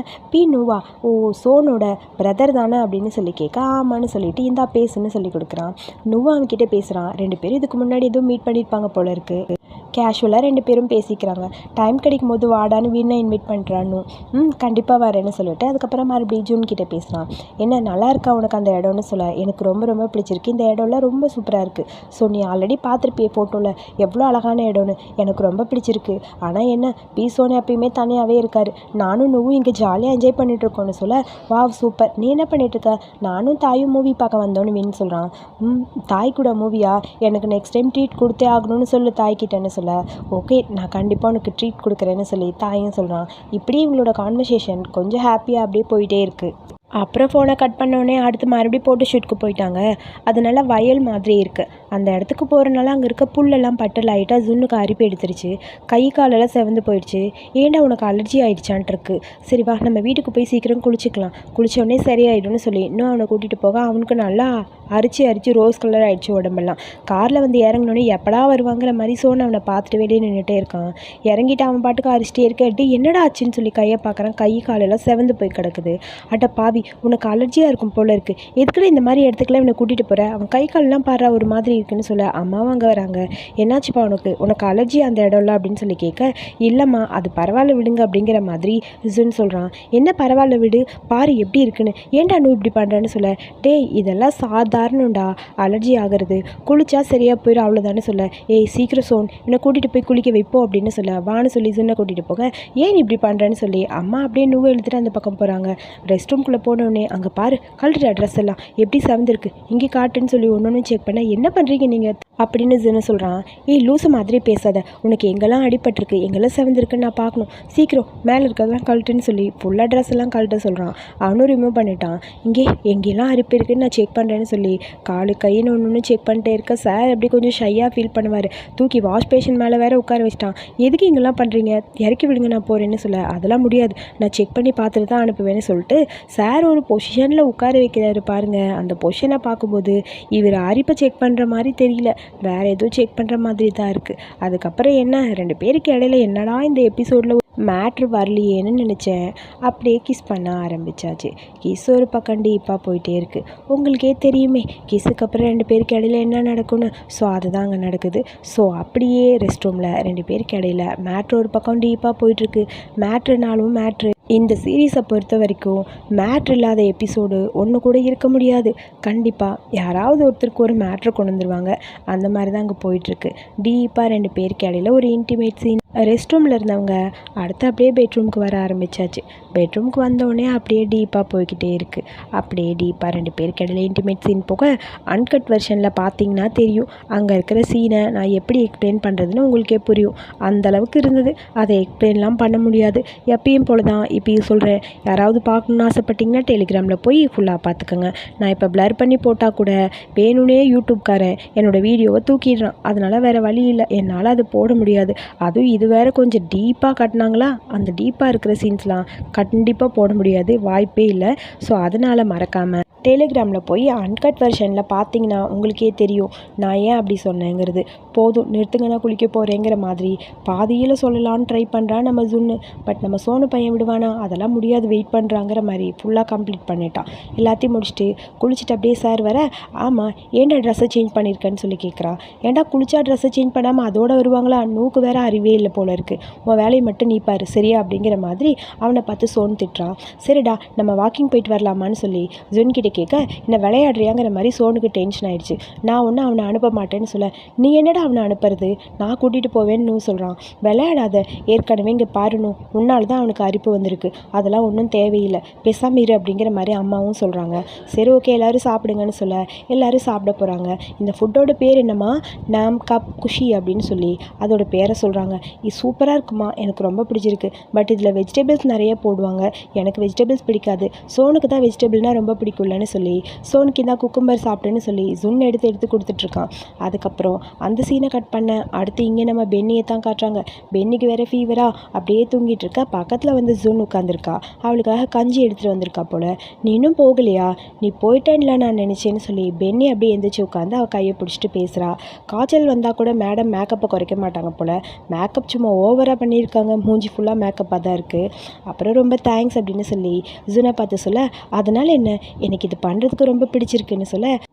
நூவா, ஓ சோனோட பிரதர் தானே அப்படின்னு சொல்லி கேட்க, ஆமான்னு சொல்லிட்டு இந்தா பேசுன்னு சொல்லி கொடுக்குறான். நூவா அவன்கிட்ட பேசுகிறான். 2 பேரும் இதுக்கு முன்னாடி எதுவும் மீட் பண்ணியிருப்பாங்க போல இருக்குது. கேஷுவலாக 2 பேரும் பேசிக்கிறாங்க. டைம் கிடைக்கும் போது வாடான்னு வீணை இன்வைட் பண்ணுறான்னு. கண்டிப்பாக வரேன்னு சொல்லிட்டு அதுக்கப்புறம் மறுபடியும் ஜூன் கிட்டே பேசலாம். என்ன நல்லா இருக்கா உனக்கு அந்த இடம்னு சொல்ல, எனக்கு ரொம்ப ரொம்ப பிடிச்சிருக்கு, இந்த இடம்லாம் ரொம்ப சூப்பராக இருக்குது. ஸோ நீ ஆல்ரெடி பார்த்துருப்பிய ஃபோட்டோவில் எவ்வளோ அழகான இடம்னு, எனக்கு ரொம்ப பிடிச்சிருக்கு. ஆனால் என்ன சோனு எப்பயுமே தனியாகவே இருக்கார், நானும் நுவும் இங்கே ஜாலியாக என்ஜாய் பண்ணிகிட்ருக்கோன்னு சொல்ல, வாவ் சூப்பர், நீ என்ன பண்ணிகிட்ருக்க? நானும் தாயும் மூவி பார்க்க வந்தோன்னு வீண் சொல்கிறான். தாய் கூட மூவியா? எனக்கு நெக்ஸ்ட் டைம் ட்ரீட் கொடுத்தே ஆகணும்னு சொல்லு தாய்கிட்டேன்னு சொல்ல, ஓகே நான் கண்டிப்பாக உனக்கு ட்ரீட் கொடுக்குறேன்னு சொல்லி தாயும் சொல்கிறான். இப்படி இவங்களோட கான்வர்சேஷன் கொஞ்சம் ஹாப்பியாக அப்படியே போயிட்டே இருக்குது. அப்புறம் ஃபோனை கட் பண்ணோடனே அடுத்து மறுபடியும் ஃபோட்டோ ஷூட்டுக்கு போயிட்டாங்க. அதனால வயல் மாதிரி இருக்குது. அந்த இடத்துக்கு போகிறனால அங்கே இருக்க புல்லெல்லாம் பட்டு லைட்டாக ஜுன்னுக்கு அரிப்பு எடுத்துருச்சு. கை காலெல்லாம் செவந்து போயிடுச்சு. ஏன்டா உனக்கு அலர்ஜி ஆகிடுச்சான்ட்டுருக்கு. சரி வா நம்ம வீட்டுக்கு போய் சீக்கிரம் குளிச்சிக்கலாம், குளித்தோடனே சரியாயிடும்னு சொல்லி இன்னும் அவனை கூட்டிகிட்டு போக அவனுக்கு நல்லா அரிச்சு ரோஸ் கலர் ஆகிடுச்சு உடம்பெல்லாம். காரில் வந்து இறங்கினோடனே எப்படா வருவாங்கிற மாதிரி சோனு அவனை பார்த்துட்டு வெளியே நின்றுட்டே இருக்கான். இறங்கிட்டு அவன் பாட்டுக்கு அரிச்சிட்டே இருக்க, என்னடா ஆச்சுன்னு சொல்லி கையை பார்க்குறான். கை காலெல்லாம் செவந்து போய் கிடக்குது. அட்ட பாவி, உனக்கு அலர்ஜியாக இருக்கும் போல இருக்குது, எதுக்குள்ள இந்த மாதிரி இடத்துக்குலாம் இவனை கூட்டிகிட்டு போகிற, அவன் கை கால்லாம் பாடுறா ஒரு மாதிரி இருக்குன்னு சொல்ல, அம்மாவும் அங்கே வராங்க. என்னாச்சுப்பா உனக்கு அலர்ஜி அந்த இடம்ல அப்படின்னு சொல்லி கேட்க, இல்லைம்மா அது பரவாயில்ல விடுங்க அப்படிங்கிற மாதிரி ஜுன் சொல்கிறான். என்ன பரவாயில்ல விடு, பாரு எப்படி இருக்குன்னு, ஏன்டா நீ இப்படி பண்ணுறேன்னு சொல்ல, டேய் இதெல்லாம் சாதாரணம்டா, அலர்ஜி ஆகிறது, குளிச்சா சரியாக போயிடும் அவ்வளோதானே சொல்ல, சீக்கிரம் சோன் என்னை கூட்டிகிட்டு போய் குளிக்க வைப்போம் அப்படின்னு சொல்ல, வான்னு சொல்லி ஜுன்னை கூட்டிகிட்டு போக, ஏன் இப்படி பண்ணுறேன்னு சொல்லி அம்மா அப்படியே நூவை எழுத்துட்டு அந்த பக்கம் போகிறாங்க. ரெஸ்ட் ரூம்குள்ளே போனோடனே அங்கே பாரு கழட்டுற ட்ரெஸ் எல்லாம் எப்படி செவந்திருக்கு, இங்கே காட்டுன்னு சொல்லி ஒன்று செக் பண்ண, என்ன பண்ணுறீங்க நீங்கள் அப்படின்னு ஜுன்னு சொல்கிறான். லூசு மாதிரி பேசாத, உனக்கு எங்கெல்லாம் அடிபட்டிருக்கு எங்கெல்லாம் செவந்திருக்குன்னு நான் பார்க்கணும், சீக்கிரம் மேலே இருக்கிறதெல்லாம் கழட்டுன்னு சொல்லி ஃபுல்லாக ட்ரெஸ் எல்லாம் கழட்ட சொல்கிறான். அவனும் ரிமூவ் பண்ணிட்டான். எங்கெல்லாம் அரிப்பு இருக்குன்னு நான் செக் பண்ணுறேன்னு சொல்லி காலு கைன்னு ஒன்று செக் பண்ணிட்டே இருக்க, சார் அப்படி கொஞ்சம் ஷையாக ஃபீல் பண்ணுவார். தூக்கி வாஷ் பேஷன் மேலே வேற உட்கார வச்சிட்டான். எதுக்கு இங்கெல்லாம் பண்ணுறீங்க, இறக்கி விடுங்க நான் போகிறேன்னு சொல்ல, அதெல்லாம் முடியாது நான் செக் பண்ணி பார்த்துட்டு தான் அனுப்புவேன்னு சொல்லிட்டு சார் ஒரு பொசிஷனில் உட்கார வைக்கிறாரு பாருங்கள். அந்த பொசிஷனை பார்க்கும்போது இவர் அரிப்பை செக் பண்ணுற மாதிரி தெரியல, வேறு எதுவும் செக் பண்ணுற மாதிரி தான் இருக்குது. அதுக்கப்புறம் என்ன 2 பேருக்கு இடையில என்னடா இந்த எபிசோடில் மேட்ரு வரலையேன்னு நினச்சேன். அப்படியே கிஸ் பண்ண ஆரம்பித்தாச்சு. கிஸ் ஒரு பக்கம் டீப்பாக போயிட்டே இருக்குது. உங்களுக்கே தெரியுமே கிஸ்ஸுக்கு அப்புறம் 2 பேருக்கு இடையில என்ன நடக்கும்னு. ஸோ அதுதான் அங்கே நடக்குது. ஸோ அப்படியே ரெஸ்ட் ரூமில் 2 பேருக்கு இடையில மேட்ரு ஒரு பக்கம் டீப்பாக போயிட்டுருக்கு. மேட்ருனாலும் மேட்ரு இந்த சீரீஸை பொறுத்த வரைக்கும் மேட்ரு இல்லாத எபிசோடு ஒன்று கூட இருக்க முடியாது. கண்டிப்பாக யாராவது ஒருத்தருக்கு ஒரு மேட்ரு கொண்டு வந்துருவாங்க. அந்த மாதிரி தான் அங்கே போயிட்டுருக்கு. டீப்பாக 2 பேருக்கு இடையில ஒரு இன்டிமேட் சீன். ரெஸ்ட் ரூமில் இருந்தவங்க அடுத்து அப்படியே பெட்ரூமுக்கு வர ஆரம்பித்தாச்சு. பெட்ரூமுக்கு வந்தோடனே அப்படியே டீப்பாக போய்கிட்டே இருக்குது. அப்படியே டீப்பாக 2 பேருக்கு இடையில இன்டிமேட் சீன் போக அன்கட் வெர்ஷனில் பார்த்தீங்கன்னா தெரியும். அங்கே இருக்கிற சீனை நான் எப்படி எக்ஸ்பிளைன் பண்ணுறதுன்னு உங்களுக்கே புரியும். அந்தளவுக்கு இருந்தது. அதை எக்ஸ்பிளைன்லாம் பண்ண முடியாது. எப்பயும் போல தான் இப்பயும் சொல்கிறேன். யாராவது பார்க்கணுன்னு ஆசைப்பட்டிங்கன்னா டெலிகிராமில் போய் ஃபுல்லாக பார்த்துக்கோங்க. நான் இப்போ ப்ளர் பண்ணி போட்டால் கூட வேணும்னே யூடியூப்காரன் என்னோடய வீடியோவை தூக்கிடுறான். அதனால் வேறு வழி இல்லை, என்னால் அது போட முடியாது. அதுவும் இது வேறு கொஞ்சம் டீப்பாக கட்டினாங்களா, அந்த டீப்பாக இருக்கிற சீன்ஸ்லாம் கண்டிப்பாக போட முடியாது, வாய்ப்பே இல்லை. ஸோ அதனால் மறக்காமல் டெலிகிராமில் போய் அன்கட் வெர்ஷனில் பார்த்தீங்கன்னா உங்களுக்கே தெரியும் நான் ஏன் அப்படி சொன்னேங்கிறது. போதும் நிறுத்துங்க, நான் குளிக்க போகிறேங்கிற மாதிரி பாதியில் சொல்லலான்னு ட்ரை பண்ணுறான் நம்ம ஜுன்னு. பட் நம்ம சோனு பையன் விடுவானா, அதெல்லாம் முடியாது, வெயிட் பண்ணுறாங்கிற மாதிரி ஃபுல்லாக கம்ப்ளீட் பண்ணிட்டான். எல்லாத்தையும் முடிச்சுட்டு குளிச்சுட்டு அப்படியே சார் வர, ஆமாம் ஏன்டா ட்ரெஸ்ஸை சேஞ்ச் பண்ணியிருக்கேன்னு சொல்லி கேட்குறா. ஏன்டா குளிச்சா ட்ரெஸ்ஸை சேஞ்ச் பண்ணாமல் அதோட வருவாங்களா, நூக்கு வேறு அறிவே இல்லை போல இருக்குது, உன் வேலையை மட்டும் நீ பாரு சரியா அப்படிங்கிற மாதிரி அவனை பார்த்து சோனு திட்டுறான். சரிடா நம்ம வாக்கிங் போயிட்டு வரலாமான்னு சொல்லி ஜுன்கிட்ட கேட்க, என்ன விளையாடுறியாங்கிற மாதிரி சோனுக்கு டென்ஷன் ஆயிடுச்சு. நான் ஒன்றும் அவனை அனுப்ப மாட்டேன்னு சொல்ல, நீ என்னடா அவனை அனுப்புறது, நான் கூட்டிகிட்டு போவேன்னு சொல்கிறான். விளையாடாத, ஏற்கனவே இங்கே பாருணும், உன்னால் தான் அவனுக்கு அரிப்பு வந்திருக்கு, அதெல்லாம் ஒன்றும் தேவையில்லை, பேசாம இரு அப்படிங்கிற மாதிரி அம்மாவும் சொல்கிறாங்க. சரி ஓகே எல்லோரும் சாப்பிடுங்கன்னு சொல்ல எல்லோரும் சாப்பிட போகிறாங்க. இந்த ஃபுட்டோட பேர் என்னம்மா, நாம் கப் குஷி அப்படின்னு சொல்லி அதோட பேரை சொல்கிறாங்க. இது சூப்பராக இருக்குமா, எனக்கு ரொம்ப பிடிச்சிருக்கு. பட் இதில் வெஜிடபிள்ஸ் நிறைய போடுவாங்க, எனக்கு வெஜிடபிள்ஸ் பிடிக்காது, சோனுக்கு தான் வெஜிடபிள்னால் ரொம்ப பிடிக்கும்லன்னு சொல்லி சோனுக்கு தான் குக்கும்பர் சாப்பிட்டேன்னு சொல்லி ஜுன் எடுத்து கொடுத்துட்ருக்கான். அதுக்கப்புறம் அந்த சீனை கட் பண்ண அடுத்து இங்கே நம்ம பென்னியை தான் காட்டுறாங்க. பென்னிக்கு வேறு ஃபீவரா அப்படியே தூங்கிட்டு இருக்கா. பக்கத்தில் வந்து ஜுன் உட்காந்துருக்கா. அவளுக்காக கஞ்சி எடுத்துகிட்டு வந்திருக்கா போல். நீ இன்னும் போகலையா, நீ போயிட்டேன்ல நான் நினச்சேன்னு சொல்லி பென்னி அப்படியே எந்திரிச்சு உட்காந்து அவள் கையை பிடிச்சிட்டு பேசுகிறா. காய்ச்சல் வந்தால் கூட மேடம் மேக்கப்பை குறைக்க மாட்டாங்க போல், மேக்கப் சும்மா ஓவராக பண்ணியிருக்காங்க, மூஞ்சி ஃபுல்லாக மேக்கப்பாக தான் இருக்குது. அப்புறம் ரொம்ப தேங்க்ஸ் அப்படின்னு சொல்லி ஜுனை பார்த்து சொல்ல, அதனால் என்ன, எனக்கு இது பண்ணுறதுக்கு ரொம்ப பிடிச்சிருக்குன்னு சொல்ல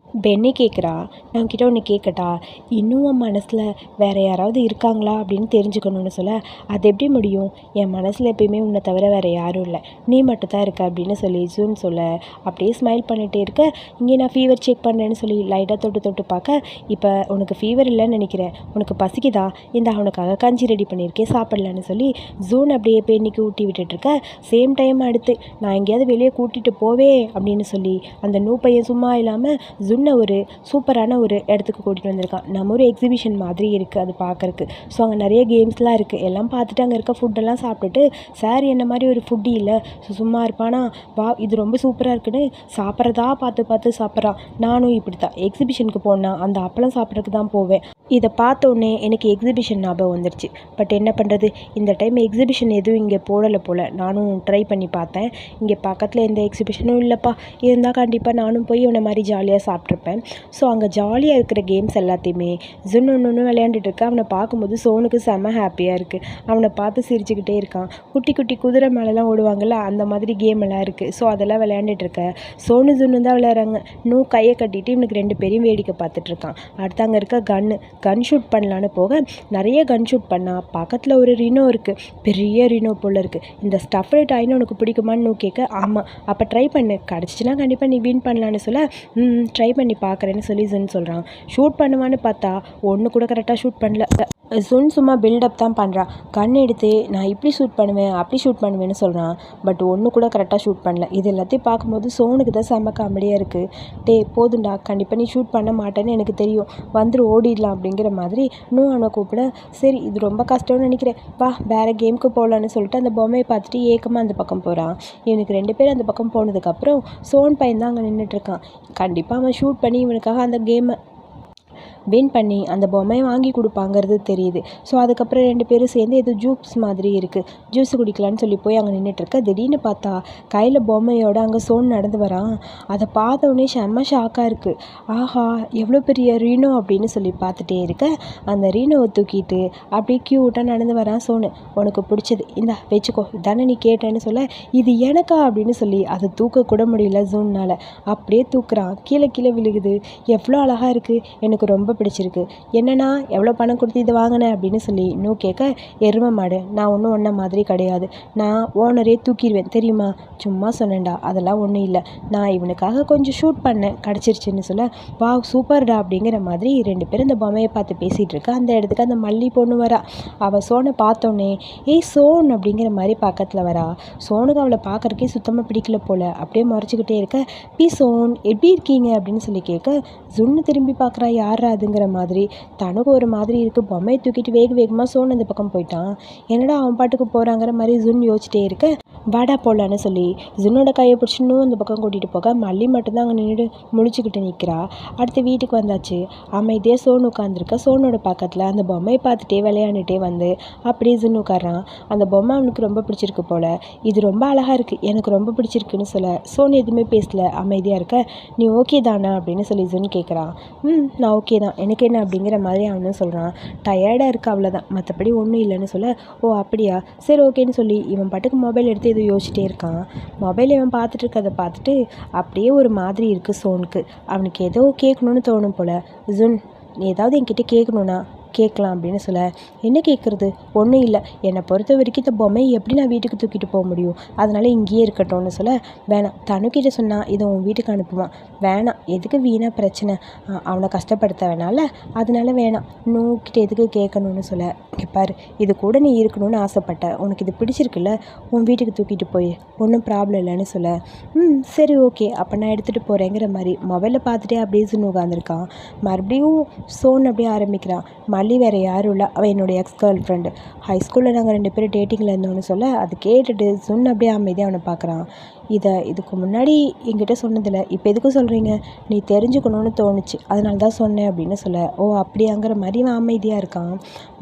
பென்னி கேட்குறா, நான் உன்கிட்ட ஒன்று கேட்கட்டா? இன்னும் உன் மனசில் வேறு யாராவது இருக்காங்களா அப்படின்னு தெரிஞ்சுக்கணும்னு சொல்ல, அது எப்படி முடியும்? என் மனசில் எப்பயுமே உன்னை தவிர வேறு யாரும் இல்லை, நீ மட்டும் தான் இருக்க அப்படின்னு சொல்லி ஜூன் சொல்ல, அப்படியே ஸ்மைல் பண்ணிகிட்டே இருக்க. இங்கே நான் ஃபீவர் செக் பண்ணுறேன்னு சொல்லி லைட்டாக தொட்டு தொட்டு பார்க்க, இப்போ உனக்கு ஃபீவர் இல்லைன்னு நினைக்கிறேன், உனக்கு பசிக்குதா, இந்த அவனுக்காக கஞ்சி ரெடி பண்ணியிருக்கேன் சாப்பிடலான்னு சொல்லி ஜூன் அப்படியே பென்னிக்கு ஊட்டி விட்டுட்ருக்க. சேம் டைம் அடுத்து நான் எங்கேயாவது வெளியே கூட்டிகிட்டு போவேன் அப்படின்னு சொல்லி அந்த நூ பையன் சும்மா இல்லாமல் ஜுன்னை ஒரு சூப்பரான ஒரு இடத்துக்கு கூட்டிகிட்டு வந்திருக்கான். நம்ம ஒரு எக்ஸிபிஷன் மாதிரி இருக்குது அது பார்க்குறக்கு. ஸோ அங்கே நிறைய கேம்ஸ்லாம் இருக்குது. எல்லாம் பார்த்துட்டு அங்கே இருக்க ஃபுட்டெல்லாம் சாப்பிட்டுட்டு, சார் என்ன மாதிரி ஒரு ஃபுட்டு இல்லை, ஸோ சும்மா இருப்பானா, வா இது ரொம்ப சூப்பராக இருக்குன்னு சாப்பிட்றதா பார்த்து பார்த்து சாப்பிட்றான். நானும் இப்படி தான் எக்ஸிபிஷனுக்கு போனால் அந்த அப்பளம் சாப்பிட்றதுக்கு தான் போவேன். இதை பார்த்தோன்னே எனக்கு எக்ஸிபிஷன் ஞாபகம் வந்துடுச்சு. பட் என்ன பண்ணுறது, இந்த டைம் எக்ஸிபிஷன் எதுவும் இங்கே போடலை போல். நானும் ட்ரை பண்ணி பார்த்தேன், இங்கே பக்கத்தில் எந்த எக்ஸிபிஷனும் இல்லைப்பா. இருந்தால் கண்டிப்பாக நானும் போய் இவனை மாதிரி ஜாலியாக சாப்பிட்ருப்பேன். ஸோ அங்கே ஜாலியாக இருக்கிற கேம்ஸ் எல்லாத்தையுமே ஜுன்னு ஒன்று விளையாண்டுட்டு இருக்க. அவனை பார்க்கும்போது சோனுக்கு செம்ம ஹாப்பியாக இருக்குது. அவனை பார்த்து சிரிச்சுக்கிட்டே இருக்கான். குட்டி குட்டி குதிரை மேலெலாம் ஓடுவாங்கள்ல, அந்த மாதிரி கேம் எல்லாம் இருக்குது. ஸோ அதெல்லாம் விளையாண்டுட்ருக்க சோனு ஜுன்னு தான் விளையாடுறாங்க. இன்னும் கையை கட்டிட்டு இவனுக்கு 2 பேரையும் வேடிக்கை பார்த்துட்ருக்கான். அடுத்து அங்கே இருக்க கன் ஷூட் பண்ணலான்னு போக, நிறைய கன் ஷூட் பண்ணால் பக்கத்தில் ஒரு ரினோ இருக்குது, பெரிய ரினோ போல் இருக்குது. இந்த ஸ்டஃப்டு டாய்னு உனக்கு பிடிக்குமான்னு கேட்க, ஆமாம் அப்போ ட்ரை பண்ணு, கிடச்சிச்சின்னா கண்டிப்பாக நீ வின் பண்ணலான்னு சொல்ல, ட்ரை பண்ணி பார்க்குறேன்னு சொல்லி ஜுன் சொல்கிறான். ஷூட் பண்ணுவான்னு பார்த்தா ஒன்று கூட கரெக்டாக ஷூட் பண்ணல. ஜுன் சும்மா பில்டப் தான் பண்ணுறான். கண் எடுத்து நான் இப்படி ஷூட் பண்ணுவேன் அப்படி ஷூட் பண்ணுவேன்னு சொல்கிறான். பட் ஒன்று கூட கரெக்டாக ஷூட் பண்ணல. இது எல்லாத்தையும் பார்க்கும்போது சோனுக்கு தான் செம்ம காமெடியாக இருக்குது. போதுண்டா, கண்டிப்பாக நீ ஷூட் பண்ண மாட்டேன்னு எனக்கு தெரியும், வந்துரு ஓடிடலாம் அப்படிங்கிற மாதிரி இன்னும் அவனை கூப்பிட, சரி இது ரொம்ப கஷ்டம்னு நினைக்கிறேன், வா வேறு கேமுக்கு போகலான்னு சொல்லிட்டு அந்த பொம்மையை பார்த்துட்டு ஏக்கமாக அந்த பக்கம் போகிறான். இவனுக்கு 2 பேர் அந்த பக்கம் போனதுக்கப்புறம் சோன் பையன் தான் அங்கே நின்றுட்டுருக்கான். கண்டிப்பாக அவன் ஷூட் பண்ணி இவனுக்காக அந்த கேமை வின் பண்ணி அந்த பொம்மையை வாங்கி கொடுப்பாங்கிறது தெரியுது. ஸோ அதுக்கப்புறம் 2 பேரும் சேர்ந்து ஏதோ ஜூஸ் மாதிரி இருக்குது, ஜூஸ் குடிக்கலான்னு சொல்லி போய் அங்கே நின்றுட்டுருக்க. திடீர்னு பார்த்தா கையில் பொம்மையோடு அங்கே சோன் நடந்து வரான். அதை பார்த்தோன்னே செம்ம ஷாக்காக இருக்குது. ஆஹா எவ்வளோ பெரிய ரீனோ அப்படின்னு சொல்லி பார்த்துட்டே இருக்க, அந்த ரீனோவை தூக்கிட்டு அப்படியே க்யூட்டாக நடந்து வரான் சோனு. உனக்கு பிடிச்சது இந்தா வச்சுக்கோ, தானே நீ கேட்டேன்னு சொல்ல, இது எனக்கா அப்படின்னு சொல்லி அதை தூக்கக்கூட முடியல ஜூன்னால். அப்படியே தூக்குறான், கீழே கீழே விழுகுது. எவ்வளோ அழகாக இருக்குது, எனக்கு ரொம்ப பிடிச்சிருக்கு. என்னன்னா எவ்வளோ பணம் கொடுத்து இதை வாங்கினேன் அப்படின்னு சொல்லி இன்னும் கேட்க, எருமை மாடு, நான் ஒன்றும் ஒன்றை மாதிரி கிடையாது, நான் ஓனரே தூக்கிடுவேன் தெரியுமா, சும்மா சொன்னேன்டா, அதெல்லாம் ஒன்றும் இல்லை, நான் இவனுக்காக கொஞ்சம் ஷூட் பண்ணேன் கிடச்சிருச்சுன்னு சொல்ல, வா சூப்பர்டா அப்படிங்கிற மாதிரி 2 பேரும் இந்த பொம்மையை பார்த்து பேசிகிட்டு இருக்க. அந்த இடத்துக்கு அந்த மல்லி பொண்ணு வரா. அவள் சோனை பார்த்தோன்னே, ஏய் சோன் அப்படிங்கிற மாதிரி பக்கத்தில் வரா. சோனுக்கு அவளை பார்க்குறக்கே சுத்தமாக பிடிக்கல போல். அப்படியே முறைச்சிக்கிட்டே இருக்க, பி சோன் எப்படி இருக்கீங்க அப்படின்னு சொல்லி கேட்க, ஜுன்னு திரும்பி பார்க்குறா, யாரா அதுங்கிற மாதிரி. தனக்கு ஒரு மாதிரி இருக்குது. பொம்மையை தூக்கிட்டு வேகமாக சோன் அந்த பக்கம் போயிட்டான். என்னடா அவன் பாட்டுக்கு போகிறாங்கிற மாதிரி ஜுன் யோசிச்சிட்டே இருக்க, வாடா போடலான்னு சொல்லி ஜுன்னோட கையை பிடிச்சி இன்னும் அந்த பக்கம் கூட்டிகிட்டு போக, மல்லி மட்டும்தான் அங்கே நின்றுட்டு முழிச்சுக்கிட்டு நிற்கிறா. அடுத்து வீட்டுக்கு வந்தாச்சு. அமைதியாக சோன் உட்காந்துருக்க. சோனோட பக்கத்தில் அந்த பொம்மையை பார்த்துட்டே விளையாண்டுட்டே வந்து அப்படியே ஜுன் உட்காரான். அந்த பொம்மை அவனுக்கு ரொம்ப பிடிச்சிருக்கு போல். இது ரொம்ப அழகாக இருக்குது, எனக்கு ரொம்ப பிடிச்சிருக்குன்னு சொல்ல, சோன் எதுவுமே பேசல, அமைதியாக இருக்க. நீ ஓகே தானா அப்படின்னு சொல்லி ஜுன் கேட்குறான். நான் ஓகே தான், எனக்கு என்ன அப்படிங்கிற மாதிரி அவனும் சொல்கிறான். டயர்டாக இருக்குது அவ்வளோதான், மற்றபடி ஒன்றும் இல்லைன்னு சொல்ல, ஓ அப்படியா சரி ஓகேன்னு சொல்லி இவன் பாட்டுக்கு மொபைல் எடுத்து எதுவும் யோசிச்சிட்டே இருக்கான். மொபைல் இவன் பார்த்துட்டு இருக்கதை பார்த்துட்டு அப்படியே ஒரு மாதிரி இருக்குது சோனுக்கு. அவனுக்கு ஏதோ கேட்கணுன்னு தோணும் போல். ஜுன் நீ ஏதாவது என்கிட்ட கேட்கணுன்னா கேட்கலாம் அப்படின்னு சொல்ல, என்ன கேட்குறது, ஒன்றும் இல்லை, என்னை பொறுத்த வரைக்கும் இந்த பொம்மையை எப்படி நான் வீட்டுக்கு தூக்கிட்டு போக முடியும், அதனால் இங்கேயே இருக்கட்டும்னு சொல்ல, வேணாம் தனுக்கிட்ட சொன்னால் இதை உன் வீட்டுக்கு அனுப்புவான், வேணாம் எதுக்கு வீணாக பிரச்சனை, அவனை கஷ்டப்படுத்த வேணால, அதனால வேணாம், நூக்கிட்ட எதுக்கு கேட்கணும்னு சொல்ல, பாரு இது கூட நீ இருக்கணும்னு ஆசைப்பட்ட, உனக்கு இது பிடிச்சிருக்குல்ல, உன் வீட்டுக்கு தூக்கிட்டு போய் ஒன்றும் ப்ராப்ளம் இல்லைன்னு சொல்ல, சரி ஓகே அப்போ நான் எடுத்துகிட்டு போகிறேங்கிற மாதிரி மொபைலில் பார்த்துட்டே அப்படியே ஜுன்னு உட்காந்துருக்கான். மறுபடியும் சோன் அப்படியே ஆரம்பிக்கிறான். மல்லி வேறு யாரும் இல்லை, அவள் என்னோடய எக்ஸ் கேர்ள் ஃப்ரெண்டு, ஹை ஸ்கூலில் நாங்கள் 2 பேரும் டேட்டிங்கில் இருந்தோன்னு சொல்ல, அது கேட்டுட்டு ஜுன் அப்படியே அமைதியாக அவனை பார்க்குறான். இதுக்கு முன்னாடி என்கிட்ட சொன்னதில்லை, இப்போ எதுக்கும் சொல்கிறீங்க, நீ தெரிஞ்சுக்கணும்னு தோணுச்சு அதனால தான் சொன்னேன் அப்படின்னு சொல்ல, ஓ அப்படியாங்கிற மாதிரி அவன் அமைதியாக இருக்கான்.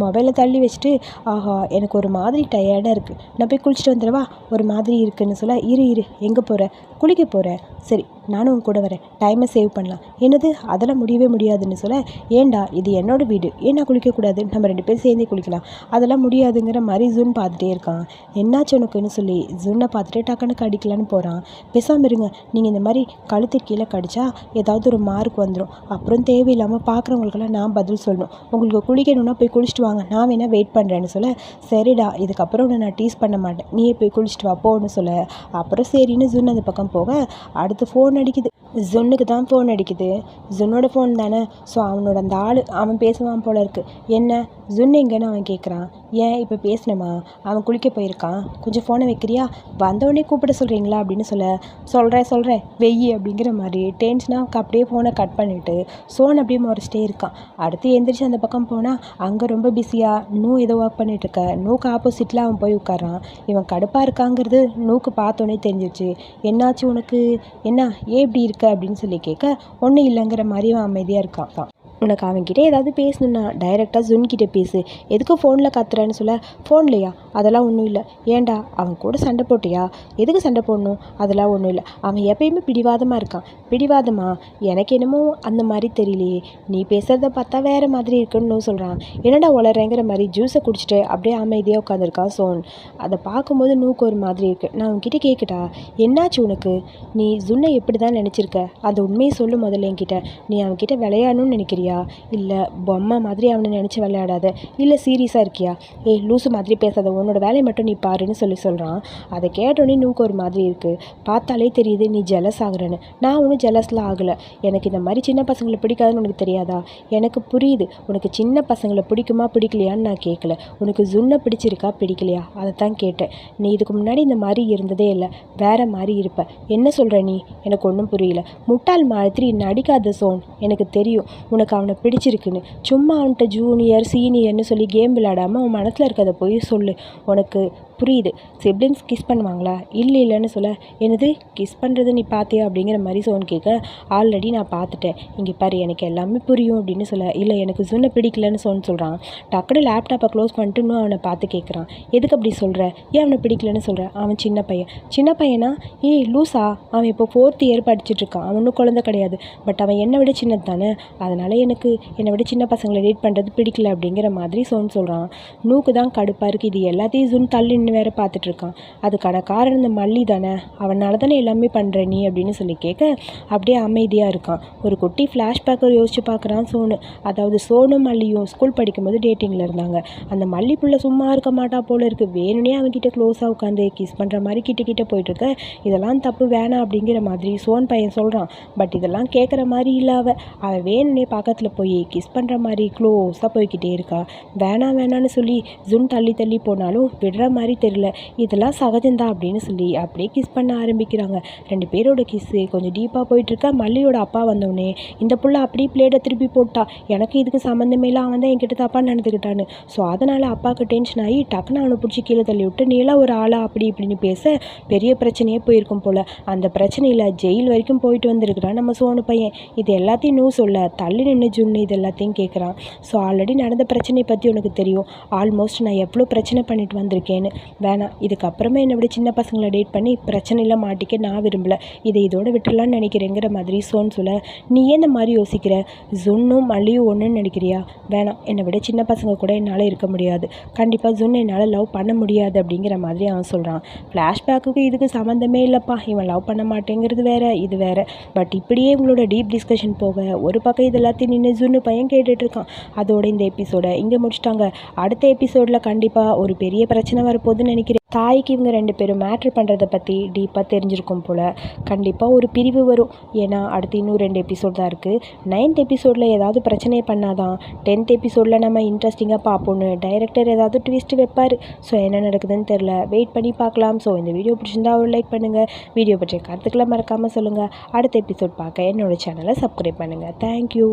மொபைலை தள்ளி வச்சுட்டு, ஆஹா எனக்கு ஒரு மாதிரி டயர்டாக இருக்குது, நான் போய் குளிச்சுட்டு வந்துடுவா, ஒரு மாதிரி இருக்குதுன்னு சொல்ல, இரு எங்கே போகிற, குளிக்க போகிறேன், சரி நானும் உன் கூட வரேன், டைமை சேவ் பண்ணலாம், என்னது அதெல்லாம் முடியவே முடியாதுன்னு சொல்ல, ஏண்டா இது என்னோடய வீடு, ஏன்னா குளிக்கக்கூடாது, நம்ம 2 பேரும் சேர்ந்தே குளிக்கலாம், அதெல்லாம் முடியாதுங்கிற மாதிரி ஜுன் பார்த்துட்டே இருக்கான். என்னாச்சு உனக்குன்னு சொல்லி ஜுன்னை பார்த்துட்டு டக்குனுக்கு அடிக்கலான்னு போகிறான். பேசாமல் இருங்க, நீங்கள் இந்த மாதிரி கழுத்து கீழே கடிச்சா ஏதாவது ஒரு மார்க் வந்துடும். அப்புறம் தேவையில்லாமல் பார்க்குறவங்களுக்கெல்லாம் நான் பதில் சொல்லணும். உங்களுக்கு குளிக்கணுன்னா போய் குளிச்சுட்டு வாங்க, நான் வேணால் வெயிட் பண்ணுறேன்னு சொல்ல, சரிடா இதுக்கப்புறம் உன்னை நான் டீஸ் பண்ண மாட்டேன், நீயே போய் குளிச்சுட்டு வா போன்னு சொல்ல, அப்புறம் சரின்னு ஜுன் அந்த பக்கம் போக அடுத்து ஃபோன் அடிக்குது. ஜுன்னுக்கு தான் ஃபோன் அடிக்குது. ஜுன்னோட ஃபோன் தானே. ஸோ அவனோட அந்த ஆள் அவன் பேசுவான் போல இருக்குது. என்ன ஜுன் எங்கன்னு அவன் கேட்குறான். ஏன் இப்போ பேசணுமா? அவன் குளிக்க போயிருக்கான், கொஞ்சம் ஃபோனை வைக்கிறியா, வந்தவொடனே கூப்பிட சொல்கிறீங்களா அப்படின்னு சொல்கிறேன் வெய்யி அப்படிங்கிற மாதிரி டென்ஷனாக அப்படியே ஃபோனை கட் பண்ணிவிட்டு சோன் அப்படியே முறைச்சிட்டே இருக்கான். அடுத்து எந்திரிச்சு அந்த பக்கம் போனால் அங்கே ரொம்ப பிஸியாக நூ ஏதோ ஒர்க் பண்ணிகிட்ருக்க. நூக்கு ஆப்போசிட்டில் அவன் போய் உட்காரான். இவன் கடுப்பாக இருக்காங்கிறது நூக்கு பார்த்தோன்னே தெரிஞ்சிச்சு. என்னாச்சு உனக்கு, என்ன ஏன் இப்படி இருக்க அப்படின்னு சொல்லி கேட்க, ஒன்றும் இல்லைங்கிற மாதிரி அவன் அமைதியாக இருக்கான். உனக்கு அவன்கிட்ட ஏதாவது பேசணுன்னா டைரெக்டாக ஜுன்கிட்ட பேசு, எதுக்கு ஃபோனில் கத்துறேன்னு சொல்ல, ஃபோன்லையா, அதெல்லாம் ஒன்றும் இல்லை. ஏண்டா அவன் கூட சண்டை போட்டியா, எதுக்கு சண்டை போடணும், அதெல்லாம் ஒன்றும் இல்லை. அவன் எப்பயுமே பிடிவாதமாக இருக்கான். பிடிவாதமா, எனக்கு என்னமோ அந்த மாதிரி தெரியலையே, நீ பேசுகிறத பார்த்தா வேறு மாதிரி இருக்குன்னு சொல்கிறான். என்னடா உளறேங்கிற மாதிரி ஜூஸை குடிச்சிட்டு அப்படியே அமைதியாக உட்காந்துருக்கான் சோன். அதை பார்க்கும்போது நூக்கு ஒரு மாதிரி இருக்குது. நான் அவன்கிட்ட கேட்கட்டா, என்னாச்சு உனக்கு, நீ ஜுன்னை எப்படி தான் நினச்சிருக்க, அந்த உண்மையை சொல்லு முதல்ல என்கிட்ட. நீ அவன்கிட்ட விளையாடணும்னு நினைக்கிறியா, இல்லை பொம்மை மாதிரி அவனை நினச்சி விளையாடாத, இல்லை சீரியஸாக இருக்கியா, ஏய் லூசு மாதிரி பேசாத, உன்னோட வேலையை மட்டும் நீ பாருன்னு சொல்கிறான். அதை கேட்டோன்னே நூக்கு ஒரு மாதிரி இருக்குது. பார்த்தாலே தெரியுது நீ ஜெலஸ் ஆகுறேன்னு. நான் ஒன்றும் ஜெலஸ்லாம் ஆகலை. எனக்கு இந்த மாதிரி சின்ன பசங்களை பிடிக்காதுன்னு உனக்கு தெரியாதா? எனக்கு புரியுது உனக்கு சின்ன பசங்களை பிடிக்குமா பிடிக்கலையான்னு நான் கேட்கல. உனக்கு ஜுன்னை பிடிச்சிருக்கா பிடிக்கலையா அதை தான் கேட்டேன். நீ இதுக்கு முன்னாடி இந்த மாதிரி இருந்ததே இல்லை, வேறு மாதிரி இருப்ப. என்ன சொல்கிற நீ, எனக்கு ஒன்றும் புரியல. முட்டாள் மாதிரி நடிக்காத சோன், எனக்கு தெரியும் உனக்கு அவனை பிடிச்சிருக்குன்னு. சும்மா அவன்கிட்ட ஜூனியர் சீனியர்னு சொல்லி கேம் விளையாடாமல் அவன் மனசில் இருக்கிறத போய் சொல்லு. உனக்கு புரியுது. சிப்ளிங்ஸ் கிஸ் பண்ணுவாங்களா, இல்லைன்னு சொல்ல, என்னது கிஸ் பண்ணுறது நீ பார்த்தியா அப்படிங்கிற மாதிரி சோன் கேட்க, ஆல்ரெடி நான் பார்த்துட்டேன், இங்கே பாரு எனக்கு எல்லாமே புரியும் அப்படின்னு சொல்ல, இல்லை எனக்கு ஜுன்னை பிடிக்கலன்னு சொல்கிறான். டக்குனு லேப்டாப்பை க்ளோஸ் பண்ணிட்டு இன்னும் அவனை பார்த்து கேட்குறான், எதுக்கு அப்படி சொல்கிற, ஏன் அவனை பிடிக்கலன்னு சொல்கிறேன். அவன் சின்ன பையனா, ஏய் லூஸா, அவன் இப்போ 4th இயர் படிச்சுட்ருக்கான், அவனும் குழந்தை கிடையாது, பட் அவன் என்னை விட சின்னது தானே, அதனால் என்னை விட சின்ன பசங்களை டேட் பண்ணுறது பிடிக்கல அப்படிங்கிற மாதிரி சொல்கிறான். நூக்கு தான் கடுப்பாக இருக்குது. இது எல்லாத்தையும் ஜுன் தள்ளி வேறு பார்த்துட்ருக்கான். அதுக்கான காரணம் இந்த மல்லி தானே, அவனால தானே எல்லாமே பண்ணுற நீ அப்படின்னு சொல்லி கேட்க அப்படியே அமைதியாக இருக்கான். ஒரு குட்டி ஃப்ளாஷ்பேக்கை யோசிச்சு பார்க்குறான் சோனு. அதாவது சோனும் மல்லியும் ஸ்கூல் படிக்கும்போது டேட்டிங்கில் இருந்தாங்க. அந்த மல்லி புள்ள சும்மா இருக்க மாட்டா போல இருக்குது, வேணும்னே அவன்கிட்ட க்ளோஸாக உட்காந்து கிஸ் பண்ணுற மாதிரி கிட்ட போயிட்டுருக்க. இதெல்லாம் தப்பு வேணாம் அப்படிங்கிற மாதிரி சோன் பையன் சொல்கிறான். பட் இதெல்லாம் கேட்குற மாதிரி இல்லை. அவன் வேணும்னே பக்கத்தில் போய் கிஸ் பண்ணுற மாதிரி க்ளோஸாக போய்கிட்டே இருக்கா. வேணான்னு சொல்லி ஜுன் தள்ளி போனாலும் விடுற மாதிரி தெரியல. இதெல்லாம் சகஜம்தான் அப்படின்னு சொல்லி அப்படியே கிஸ் பண்ண ஆரம்பிக்கிறாங்க. 2 பேரோட கிஸ்ஸு கொஞ்சம் டீப்பாக போயிட்டுருக்க. மல்லியோட அப்பா வந்தோடனே இந்த புள்ள அப்படியே பிளேட்டை திருப்பி போட்டா, எனக்கு இதுக்கு சம்மந்தமே இல்லை, அவன் தான் என்கிட்ட தப்பாக நடந்துக்கிட்டான்னு. ஸோ அதனால் அப்பாவுக்கு டென்ஷன் ஆகி டக்குன்னு அவனை பிடிச்சி கீழே தள்ளி விட்டு, நீலாம் ஒரு ஆளா அப்படி இப்படின்னு பேச பெரிய பிரச்சனையே போயிருக்கும் போல். அந்த பிரச்சனையில் ஜெயில் வரைக்கும் போயிட்டு வந்திருக்கிறான் நம்ம சோனு பையன். இது எல்லாத்தையும் சொல்ல தள்ளி நின்று ஜுன்னு இது எல்லாத்தையும் கேட்குறான். ஸோ ஆல்ரெடி நடந்த பிரச்சனையை பற்றி உனக்கு தெரியும், ஆல்மோஸ்ட் நான் எவ்வளோ பிரச்சனை பண்ணிட்டு வந்திருக்கேன்னு. வேணாம், இதுக்கப்புறமா என்னை விட சின்ன பசங்களை டேட் பண்ணி பிரச்சனையில் மாட்டிக்க நான் விரும்பலை, இதோட விட்டுலான்னு நினைக்கிறேங்கிற மாதிரி சொல்ல, நீ ஏன் இந்த மாதிரி யோசிக்கிற, ஜுன்னும் மல்லியும் ஒன்றுன்னு நினைக்கிறியா? வேணாம், என்னை விட சின்ன பசங்க கூட என்னால் இருக்க முடியாது, கண்டிப்பாக ஜுன் என்னால் லவ் பண்ண முடியாது அப்படிங்கிற மாதிரி அவன் சொல்கிறான். ஃப்ளாஷ்பேக்குக்கு இதுக்கு சம்மந்தமே இல்லைப்பா, இவன் லவ் பண்ண மாட்டேங்கிறது வேறு, இது வேறு. பட் இப்படியே இவங்களோட டீப் டிஸ்கஷன் போக ஒரு பக்கம் இது எல்லாத்தையும் நின்று ஜுன்னு பையன் கேட்டுட்ருக்கான். அதோட இந்த எபிசோடை இங்கே முடிச்சிட்டாங்க. அடுத்த எபிசோடில் கண்டிப்பாக ஒரு பெரிய பிரச்சனை வரப்போகுதுன்னு நினைக்கிறேன். தாய்க்கு இவங்க 2 பேரும் மேட்ரு பண்ணுறதை பற்றி டீப்பாக தெரிஞ்சிருக்கும் போல். கண்டிப்பாக ஒரு பிரிவு வரும், ஏன்னா அடுத்து இன்னும் 2 எபிசோட் தான் இருக்குது. 9th எபிசோடில் ஏதாவது பிரச்சனை பண்ணாதான் 10th எபிசோடில் நம்ம இன்ட்ரெஸ்டிங்காக பார்ப்போன்னு டைரக்டர் ஏதாவது ட்விஸ்ட் வைப்பார். ஸோ என்ன நடக்குதுன்னு தெரில, வெயிட் பண்ணி பார்க்கலாம். ஸோ இந்த வீடியோ பிடிச்சிருந்தா ஒரு லைக் பண்ணுங்கள், வீடியோ பற்றிய கருத்துக்களை மறக்காமல் சொல்லுங்கள். அடுத்த எபிசோட் பார்க்க என்னோடய சேனலை சப்ஸ்கிரைப் பண்ணுங்கள். தேங்க்யூ.